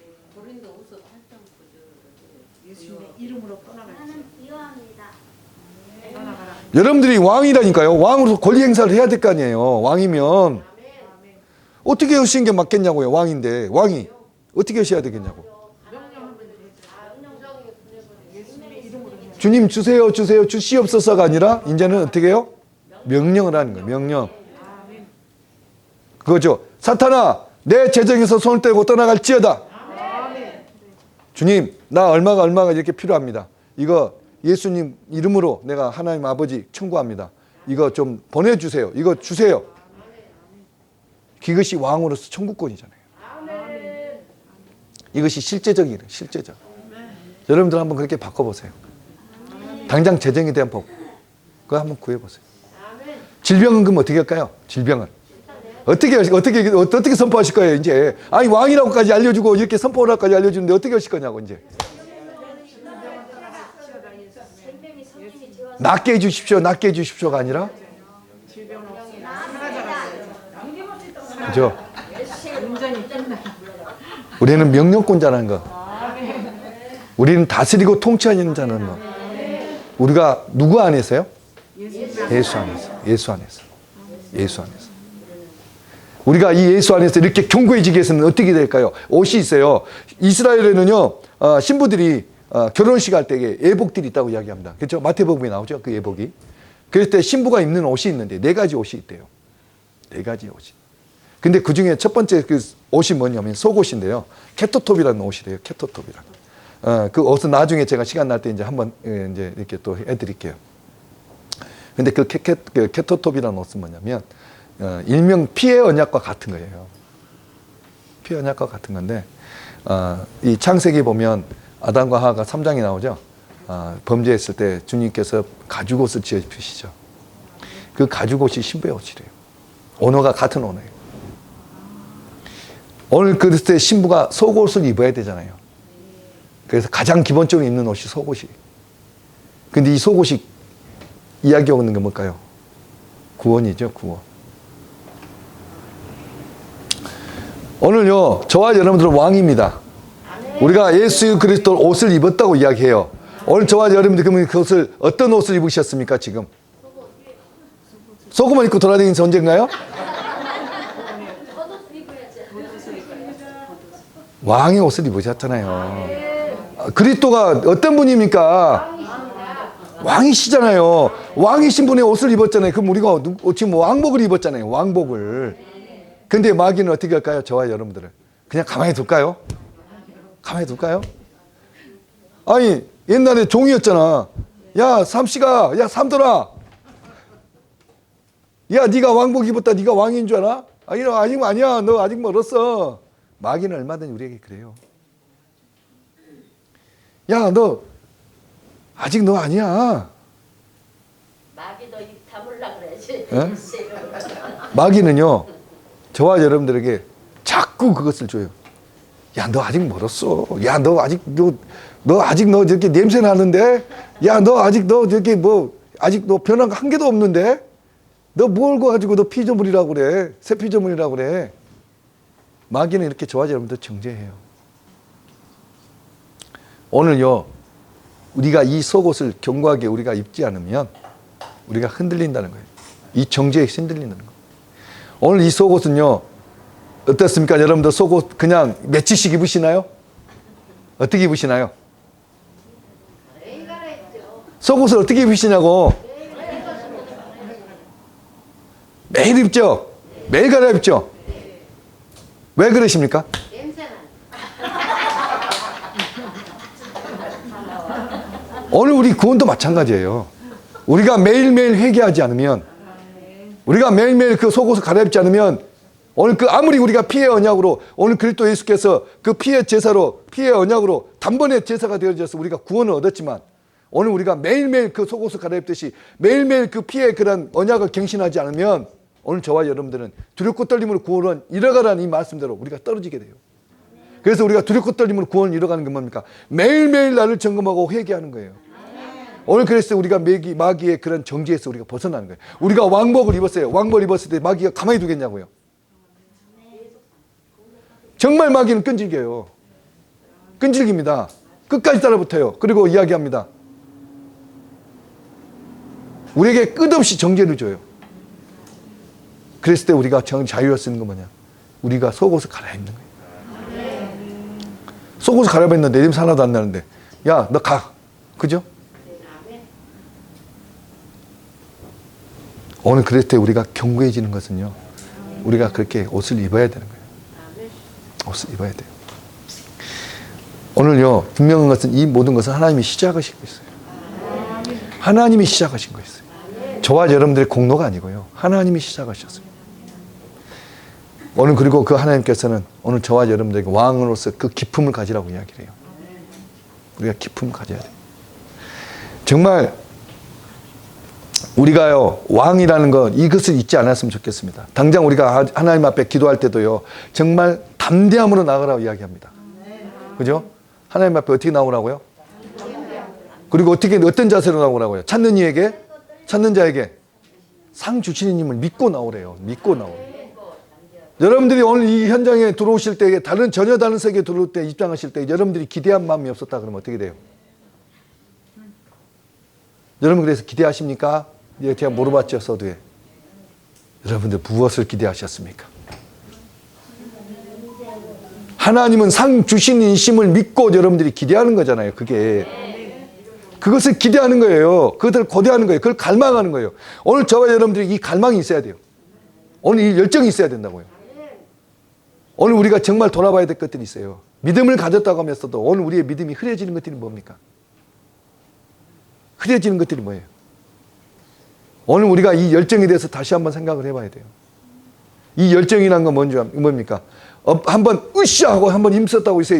여러분들이 왕이라니까요. 왕으로서 권리 행사를 해야 될 거 아니에요. 왕이면 어떻게 하시는 게 맞겠냐고요. 왕인데 왕이 어떻게 하셔야 되겠냐고. 주님 주세요 주세요 주시옵소서가 아니라 이제는 어떻게 해요? 명령을 하는 거예요. 명령. 그거죠. 사탄아 내 재정에서 손을 떼고 떠나갈지어다. 주님 나 얼마가 이렇게 필요합니다. 이거 예수님 이름으로 내가 하나님 아버지 청구합니다. 이거 좀 보내주세요. 이거 주세요. 그것이 왕으로서 천국권이잖아요. 이것이 실제적이에요. 실제적. 여러분들 한번 그렇게 바꿔보세요. 당장 재정에 대한 법 그거 한번 구해보세요. 질병은 그럼 어떻게 할까요? 질병은 어떻게 선포하실 거예요? 이제 아니 왕이라고까지 알려주고 이렇게 선포라고까지 알려주는데 어떻게 하실 거냐고. 이제 낫게 해주십시오. 낫게 해주십시오가 아니라 그죠? 우리는 명령권자라는 거. 우리는 다스리고 통치하는 자라는 거. 우리가 누구 안에서요? 예수 안에서. 예수 안에서. 예수 안에서. 우리가 이 예수 안에서 이렇게 견고해지기 위해서는 어떻게 될까요? 옷이 있어요. 이스라엘에는요, 신부들이 결혼식 할 때 예복들이 있다고 이야기합니다. 그렇죠? 마태복음에 나오죠? 그 예복이. 그럴 때 신부가 입는 옷이 있는데 4가지 옷이 있대요. 4가지 옷이. 근데 그 중에 첫 번째 그 옷이 뭐냐면 속옷인데요. 케토톱이라는 옷이래요. 케토톱이라는. 그 옷은 나중에 제가 시간 날 때 이제 한번 이제 이렇게 또 해드릴게요. 근데 그 케토톱이라는 옷은 뭐냐면 일명 피의 언약과 같은 거예요. 피의 언약과 같은 건데 이 창세기 보면 아담과 하와가 3장에 나오죠. 범죄했을 때 주님께서 가죽옷을 지어 입히시죠. 그 가죽옷이 신부의 옷이래요. 언어가 같은 언어예요. 오늘 그랬을 때 신부가 속옷을 입어야 되잖아요. 그래서 가장 기본적으로 입는 옷이 속옷이. 근데 이 속옷이 이야기하고 있는 게 뭘까요? 구원이죠, 구원. 오늘요, 저와 여러분들은 왕입니다. 우리가 예수 그리스도 옷을 입었다고 이야기해요. 오늘 저와 여러분들 그러면 그것을 어떤 옷을 입으셨습니까 지금? 속옷만 입고 돌아다니는 존재인가요? 왕의 옷을 입으셨잖아요. 그리스도가 어떤 분입니까? 왕이시잖아요. 왕이신 분의 옷을 입었잖아요. 그럼 우리가 지금 왕복을 입었잖아요. 왕복을. 근데 마귀는 어떻게 할까요? 저와 여러분들을 그냥 가만히 둘까요? 가만히 둘까요? 아니 옛날에 종이었잖아. 야 삼씨가, 야 삼돌아, 야 네가 왕복 입었다. 네가 왕인 줄 알아? 아니 너 아직 아니야. 너 아직 멀었어. 마귀는 얼마든지 우리에게 그래요. 야 너 아직 너 아니야. 마귀도 입 다물라 그래야지. 예? 마귀는요 저와 여러분들에게 자꾸 그것을 줘요. 야 너 아직 멀었어. 야 너 아직 너 아직 너 저렇게 냄새 나는데. 야 너 아직 너 저렇게 뭐 아직 너 변한 거 한 개도 없는데. 너 뭘 가지고 너 피조물이라고 그래. 새 피조물이라고 그래. 마귀는 이렇게 저와 여러분들 정죄해요. 오늘요 우리가 이 속옷을 견고하게 우리가 입지 않으면 우리가 흔들린다는 거예요. 이 정죄에 흔들린다는 거예요. 오늘 이 속옷은요 어떻습니까? 여러분들 속옷 그냥 며칠씩 입으시나요? 어떻게 입으시나요? 매일 갈아입죠. 속옷을 어떻게 입으시냐고. 매일 입죠? 매일 갈아입죠? 왜 그러십니까? 냄새나. 오늘 우리 구원도 마찬가지예요. 우리가 매일매일 회개하지 않으면, 우리가 매일매일 그 속옷을 갈아입지 않으면, 오늘 그 아무리 우리가 피의 언약으로, 오늘 그리스도 예수께서 그 피의 제사로, 피의 언약으로 단번에 제사가 되어져서 우리가 구원을 얻었지만, 오늘 우리가 매일매일 그 속옷을 갈아입듯이 매일매일 그 피의 그런 언약을 갱신하지 않으면, 오늘 저와 여러분들은 두렵고 떨림으로 구원을 이뤄가라는 이 말씀대로 우리가 떨어지게 돼요. 그래서 우리가 두렵고 떨림으로 구원을 이뤄가는 게 뭡니까? 매일매일 나를 점검하고 회개하는 거예요. 오늘 그래서 우리가 마귀의 그런 정죄에서 우리가 벗어나는 거예요. 우리가 왕복을 입었어요. 왕복을 입었을 때 마귀가 가만히 두겠냐고요. 정말 마귀는 끈질겨요. 끈질깁니다. 끝까지 따라붙어요. 그리고 이야기합니다. 우리에게 끝없이 정죄를 줘요. 그랬을 때 우리가 자유를 쓰는 건 뭐냐? 우리가 속옷을 갈아입는 거예요. 속옷을 갈아입는데 냄새 하나도 안 나는데 야, 너 가. 그죠? 오늘 그랬을 때 우리가 견고해지는 것은요. 우리가 그렇게 옷을 입어야 되는 거예요. 옷을 입어야 돼요. 오늘요. 분명한 것은 이 모든 것은 하나님이 시작하시고 있어요. 하나님이 시작하신 거였어요. 저와 여러분들의 공로가 아니고요. 하나님이 시작하셨어요. 오늘 그리고 그 하나님께서는 오늘 저와 여러분들에게 왕으로서 그 기품을 가지라고 이야기를 해요. 우리가 기품을 가져야 돼요. 정말 우리가요 왕이라는 것 이것을 잊지 않았으면 좋겠습니다. 당장 우리가 하나님 앞에 기도할 때도요 정말 담대함으로 나가라고 이야기합니다. 그죠? 하나님 앞에 어떻게 나오라고요? 그리고 어떤 자세로 나오라고요? 찾는 이에게, 찾는 자에게 상 주시는 님을 믿고 나오래요. 믿고 나오래요. 여러분들이 오늘 이 현장에 들어오실 때 전혀 다른 세계에 들어올 때 입장하실 때 여러분들이 기대한 마음이 없었다 그러면 어떻게 돼요? 여러분 그래서 기대하십니까? 제가 물어봤죠 서두에. 여러분들 무엇을 기대하셨습니까? 하나님은 상 주신 인심을 믿고 여러분들이 기대하는 거잖아요. 그것을 기대하는 거예요. 그것을 고대하는 거예요. 그걸 갈망하는 거예요. 오늘 저와 여러분들이 이 갈망이 있어야 돼요. 오늘 이 열정이 있어야 된다고요. 오늘 우리가 정말 돌아봐야 될 것들이 있어요. 믿음을 가졌다고 하면서도 오늘 우리의 믿음이 흐려지는 것들이 뭡니까? 흐려지는 것들이 뭐예요? 오늘 우리가 이 열정에 대해서 다시 한번 생각을 해봐야 돼요. 이 열정이란 건 뭡니까? 한번 으쌰 하고 한번 힘썼다고 해서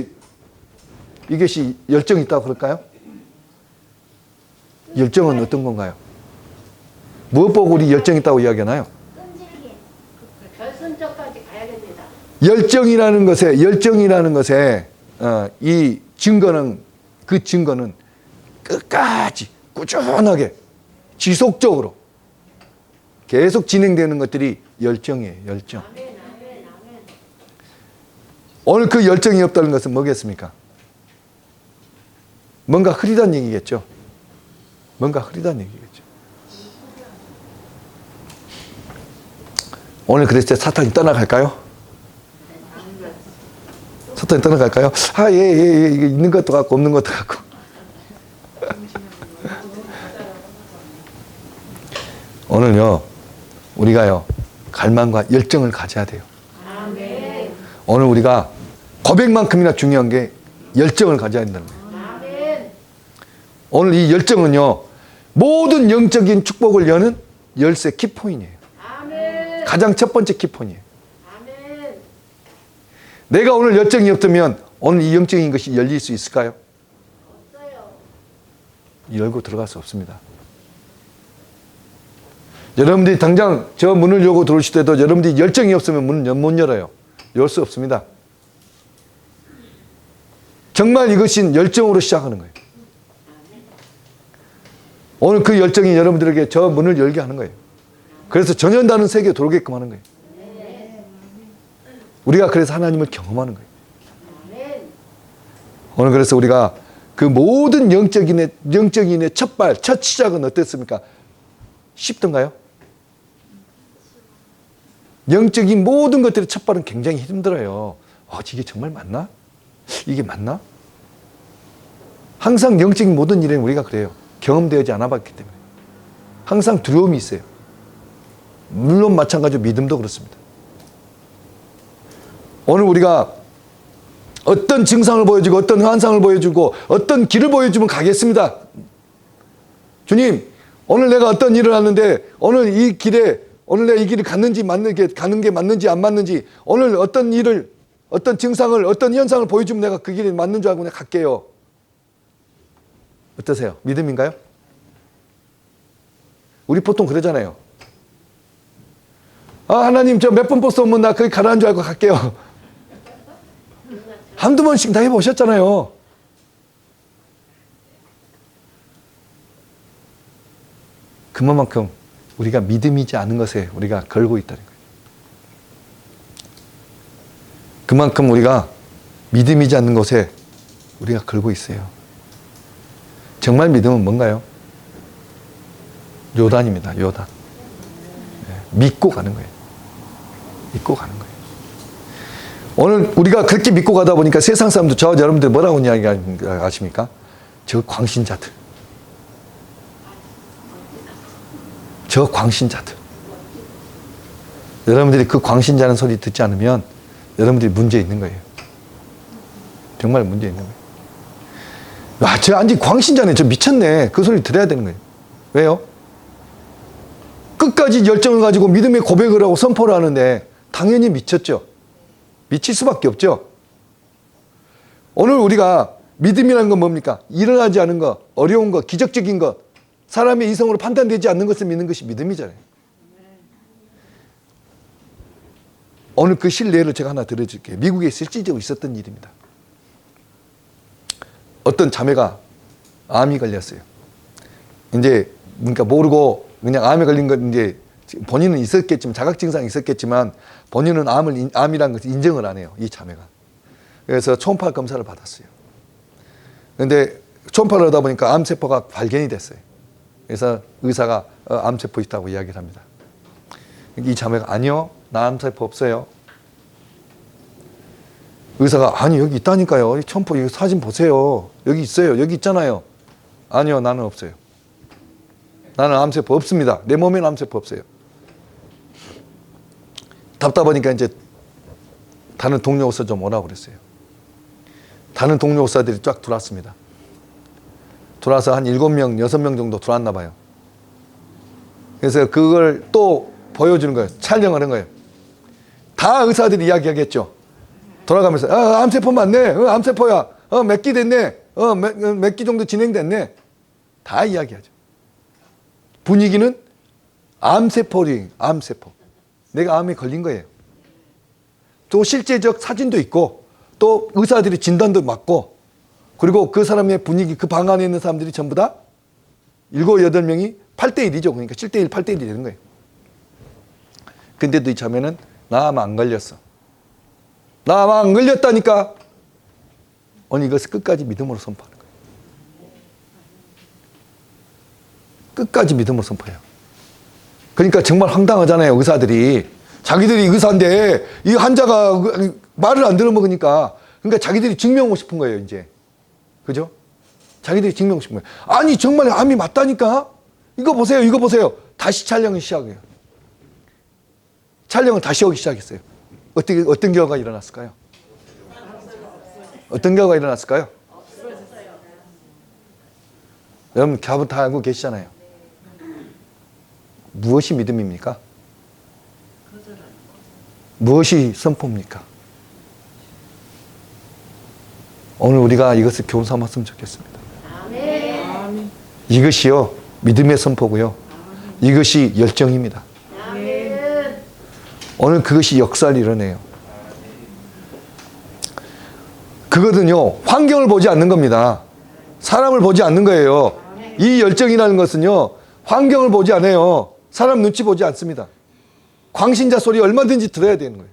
이것이 열정이 있다고 그럴까요? 열정은 어떤 건가요? 무엇 보고 우리 열정이 있다고 이야기하나요? 결승점까지 가야 됩니다. 열정이라는 것에 이 증거는 그 증거는 끝까지 꾸준하게 지속적으로 계속 진행되는 것들이 열정이에요. 열정. 오늘 그 열정이 없다는 것은 뭐겠습니까? 뭔가 흐리다는 얘기겠죠. 뭔가 흐리다는 얘기겠죠. 오늘 그랬을 때 사탄이 떠나갈까요? 사탄이 떠나갈까요? 아, 예. 이게 있는 것도 같고 없는 것도 같고. 오늘요, 우리가요, 갈망과 열정을 가져야 돼요. 아멘. 오늘 우리가 고백만큼이나 중요한 게 열정을 가져야 된다는 거예요. 아멘. 오늘 이 열정은요, 모든 영적인 축복을 여는 열쇠 키포인이에요. 아멘. 가장 첫 번째 키포인이에요. 아멘. 내가 오늘 열정이 없다면 오늘 이 영적인 것이 열릴 수 있을까요? 없어요. 열고 들어갈 수 없습니다. 여러분들이 당장 저 문을 열고 들어오실 때도 여러분들이 열정이 없으면 문을 못 열어요. 열 수 없습니다. 정말 이것이 열정으로 시작하는 거예요. 오늘 그 열정이 여러분들에게 저 문을 열게 하는 거예요. 그래서 전혀 다른 세계에 들어오게끔 하는 거예요. 우리가 그래서 하나님을 경험하는 거예요. 아멘. 오늘 그래서 우리가 그 모든 영적인의 첫 시작은 어땠습니까? 쉽던가요? 영적인 모든 것들의 첫 발은 굉장히 힘들어요. 이게 정말 맞나? 이게 맞나? 항상 영적인 모든 일에는 우리가 그래요. 경험되지 않아 봤기 때문에. 항상 두려움이 있어요. 물론 마찬가지로 믿음도 그렇습니다. 오늘 우리가 어떤 증상을 보여주고 어떤 환상을 보여주고 어떤 길을 보여주면 가겠습니다. 주님, 오늘 내가 어떤 일을 하는데 오늘 이 길에 오늘 내가 이 길을 가는 게 맞는지 안 맞는지 오늘 어떤 일을 어떤 증상을 어떤 현상을 보여주면 내가 그 길이 맞는 줄 알고 내가 갈게요. 어떠세요? 믿음인가요? 우리 보통 그러잖아요. 하나님 저 몇 번 버스 오면 나 거기 가라는 줄 알고 갈게요. 한두 번씩 다 해보셨잖아요. 그만큼 우리가 믿음이지 않은 것에 우리가 걸고 있다는 거예요. 그만큼 우리가 믿음이지 않는 것에 우리가 걸고 있어요. 정말 믿음은 뭔가요? 요단입니다. 요단. 믿고 가는 거예요. 믿고 가는 거예요. 오늘 우리가 그렇게 믿고 가다 보니까 세상 사람들 여러분들 뭐라고 이야기하십니까? 저 광신자들. 저 광신자들. 여러분들이 그 광신자는 소리 듣지 않으면 여러분들이 문제 있는 거예요. 정말 문제 있는 거예요. 저 완전 광신자네. 저 미쳤네. 그 소리 들어야 되는 거예요. 왜요? 끝까지 열정을 가지고 믿음의 고백을 하고 선포를 하는데 당연히 미쳤죠. 미칠 수밖에 없죠. 오늘 우리가 믿음이라는 건 뭡니까? 일어나지 않은 것, 어려운 것, 기적적인 것, 사람의 이성으로 판단되지 않는 것을 믿는 것이 믿음이잖아요. 오늘 그 실례를 제가 하나 들어줄게요. 미국에 실질적으로 있었던 일입니다. 어떤 자매가 암이 걸렸어요. 이제 그러니까 모르고 그냥 암에 걸린 건 이제 본인은 있었겠지만 자각 증상이 있었겠지만 본인은 암이라는 것을 인정을 안 해요. 이 자매가. 그래서 초음파 검사를 받았어요. 그런데 초음파를 하다 보니까 암세포가 발견이 됐어요. 그래서 의사가 암세포 있다고 이야기를 합니다. 이 자매가 아니요, 나 암세포 없어요. 의사가 아니 여기 있다니까요. 초음파 이거 사진 보세요. 여기 있어요. 여기 있잖아요. 아니요, 나는 없어요. 나는 암세포 없습니다. 내 몸에는 암세포 없어요. 답답하니까 이제 다른 동료 의사 좀 오라고 그랬어요. 다른 동료 의사들이 쫙 들어왔습니다. 들어와서 한 7명, 6명 정도 들어왔나 봐요. 그래서 그걸 또 보여주는 거예요. 촬영하는 거예요. 다 의사들이 이야기하겠죠. 돌아가면서 암세포 맞네. 암세포야. 몇 기 됐네. 몇 기 정도 진행됐네. 다 이야기하죠. 분위기는 암세포. 내가 암에 걸린 거예요. 또 실제적 사진도 있고 또 의사들이 진단도 맞고 그리고 그 사람의 분위기 그 방 안에 있는 사람들이 전부 다 7, 8명이 8대1이죠. 그러니까 7대1, 8대1이 되는 거예요. 근데도 이 자매는 나 암 안 걸렸어. 나 암 안 걸렸다니까. 오늘 이것을 끝까지 믿음으로 선포하는 거예요. 끝까지 믿음을 선포해요. 그러니까 정말 황당하잖아요. 의사들이. 자기들이 의사인데 이 환자가 말을 안 들어먹으니까 그러니까 자기들이 증명하고 싶은 거예요. 이제. 그죠? 자기들이 증명하고 싶은 거예요. 아니 정말 암이 맞다니까? 이거 보세요. 이거 보세요. 다시 촬영을 시작해요. 촬영을 다시 하기 시작했어요. 어떤 결과가 일어났을까요? 어떤 결과가 일어났을까요? 여러분 답은 다 알고 계시잖아요. 무엇이 믿음입니까? 무엇이 선포입니까? 오늘 우리가 이것을 교훈 삼았으면 좋겠습니다. 아멘. 이것이요 믿음의 선포고요. 이것이 열정입니다. 아멘. 오늘 그것이 역사를 이뤄내요. 그거든요 환경을 보지 않는 겁니다. 사람을 보지 않는 거예요. 이 열정이라는 것은요 환경을 보지 않아요. 사람 눈치 보지 않습니다. 광신자 소리 얼마든지 들어야 되는 거예요.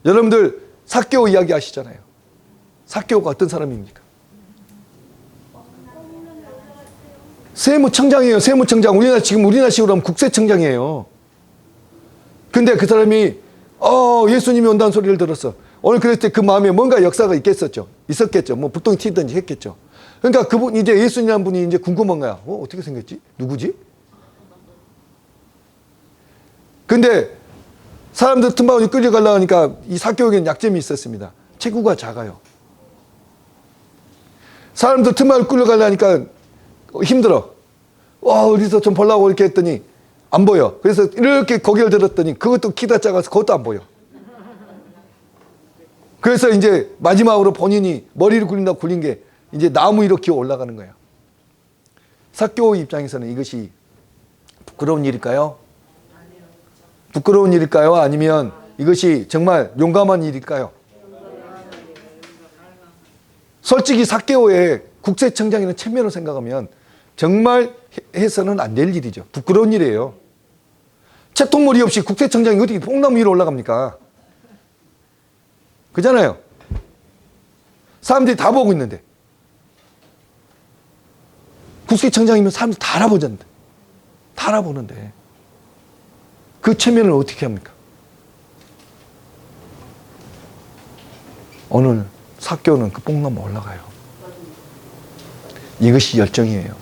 여러분들 삭개오 이야기 아시잖아요. 삭개오가 어떤 사람입니까? 세무청장이에요. 세무청장. 우리나라 식으로 하면 국세청장이에요. 근데 그 사람이 예수님이 온다는 소리를 들었어. 오늘 그랬을 때 그 마음에 뭔가 역사가 있었겠죠. 뭐 북동이 튀든지 했겠죠. 그러니까 그분 이제 예수님이라는 분이 이제 궁금한 거야. 어떻게 생겼지? 누구지? 근데 사람들 틈바구니 끌려가려고 하니까 이 삭개오에게는 약점이 있었습니다. 체구가 작아요. 사람들 틈바구니 끌려가려고 하니까 힘들어. 어디서 좀 보려고 이렇게 했더니 안 보여. 그래서 이렇게 고개를 들었더니 그것도 키가 작아서 그것도 안 보여. 그래서 이제 마지막으로 본인이 머리를 굴린다고 굴린 게 이제 나무 위로 기어 올라가는 거야. 삭개오 입장에서는 이것이 부끄러운 일일까요? 부끄러운 일일까요? 아니면 이것이 정말 용감한 일일까요? 솔직히 삭개오의 국세청장이라는 체면을 생각하면 정말 해서는 안 될 일이죠. 부끄러운 일이에요. 채통머리 없이 국세청장이 어떻게 뽕나무 위로 올라갑니까? 그잖아요. 사람들이 다 보고 있는데. 국세청장이면 사람들이 다 알아보는데. 다 알아보는데. 그 체면을 어떻게 합니까? 오늘 삭개오는 그 뽕나무 올라가요. 이것이 열정이에요.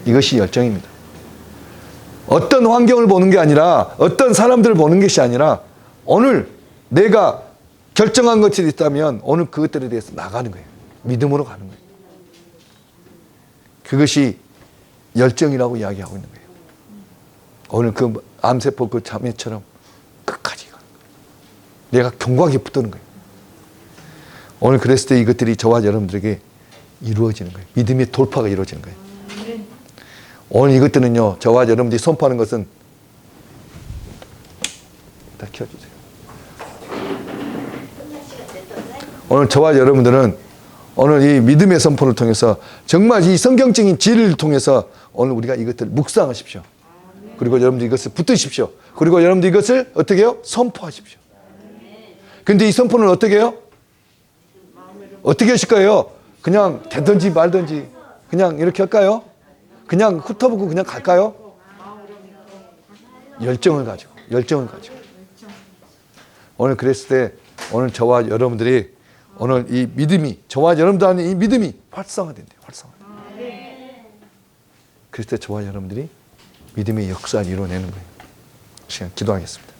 이것이 열정입니다. 어떤 환경을 보는 게 아니라 어떤 사람들을 보는 것이 아니라 오늘 내가 결정한 것이 있다면 오늘 그것들에 대해서 나가는 거예요. 믿음으로 가는 거예요. 그것이 열정이라고 이야기하고 있는 거예요. 오늘 그 암세포 그 자매처럼 끝까지 가는 거예요. 내가 견고하게 붙드는 거예요. 오늘 그랬을 때 이것들이 저와 여러분들에게 이루어지는 거예요. 믿음의 돌파가 이루어지는 거예요. 오늘 이것들은요, 저와 여러분들이 선포하는 것은 다 켜주세요. 오늘 저와 여러분들은 오늘 이 믿음의 선포를 통해서 정말 이 성경적인 진리를 통해서 오늘 우리가 이것들을 묵상하십시오. 그리고 여러분들 이것을 붙드십시오. 그리고 여러분들 이것을 어떻게 해요? 선포하십시오. 근데 이 선포는 어떻게 해요? 어떻게 하실 거예요? 그냥 되든지 말든지 그냥 이렇게 할까요? 그냥 훑어보고 그냥 갈까요? 열정을 가지고. 오늘 그랬을 때 오늘 저와 여러분들이 오늘 이 믿음이 저와 여러분들 안에 이 믿음이 활성화된대요. 그랬을 때 저와 여러분들이 믿음의 역사를 이루어내는 거예요. 시간 기도하겠습니다.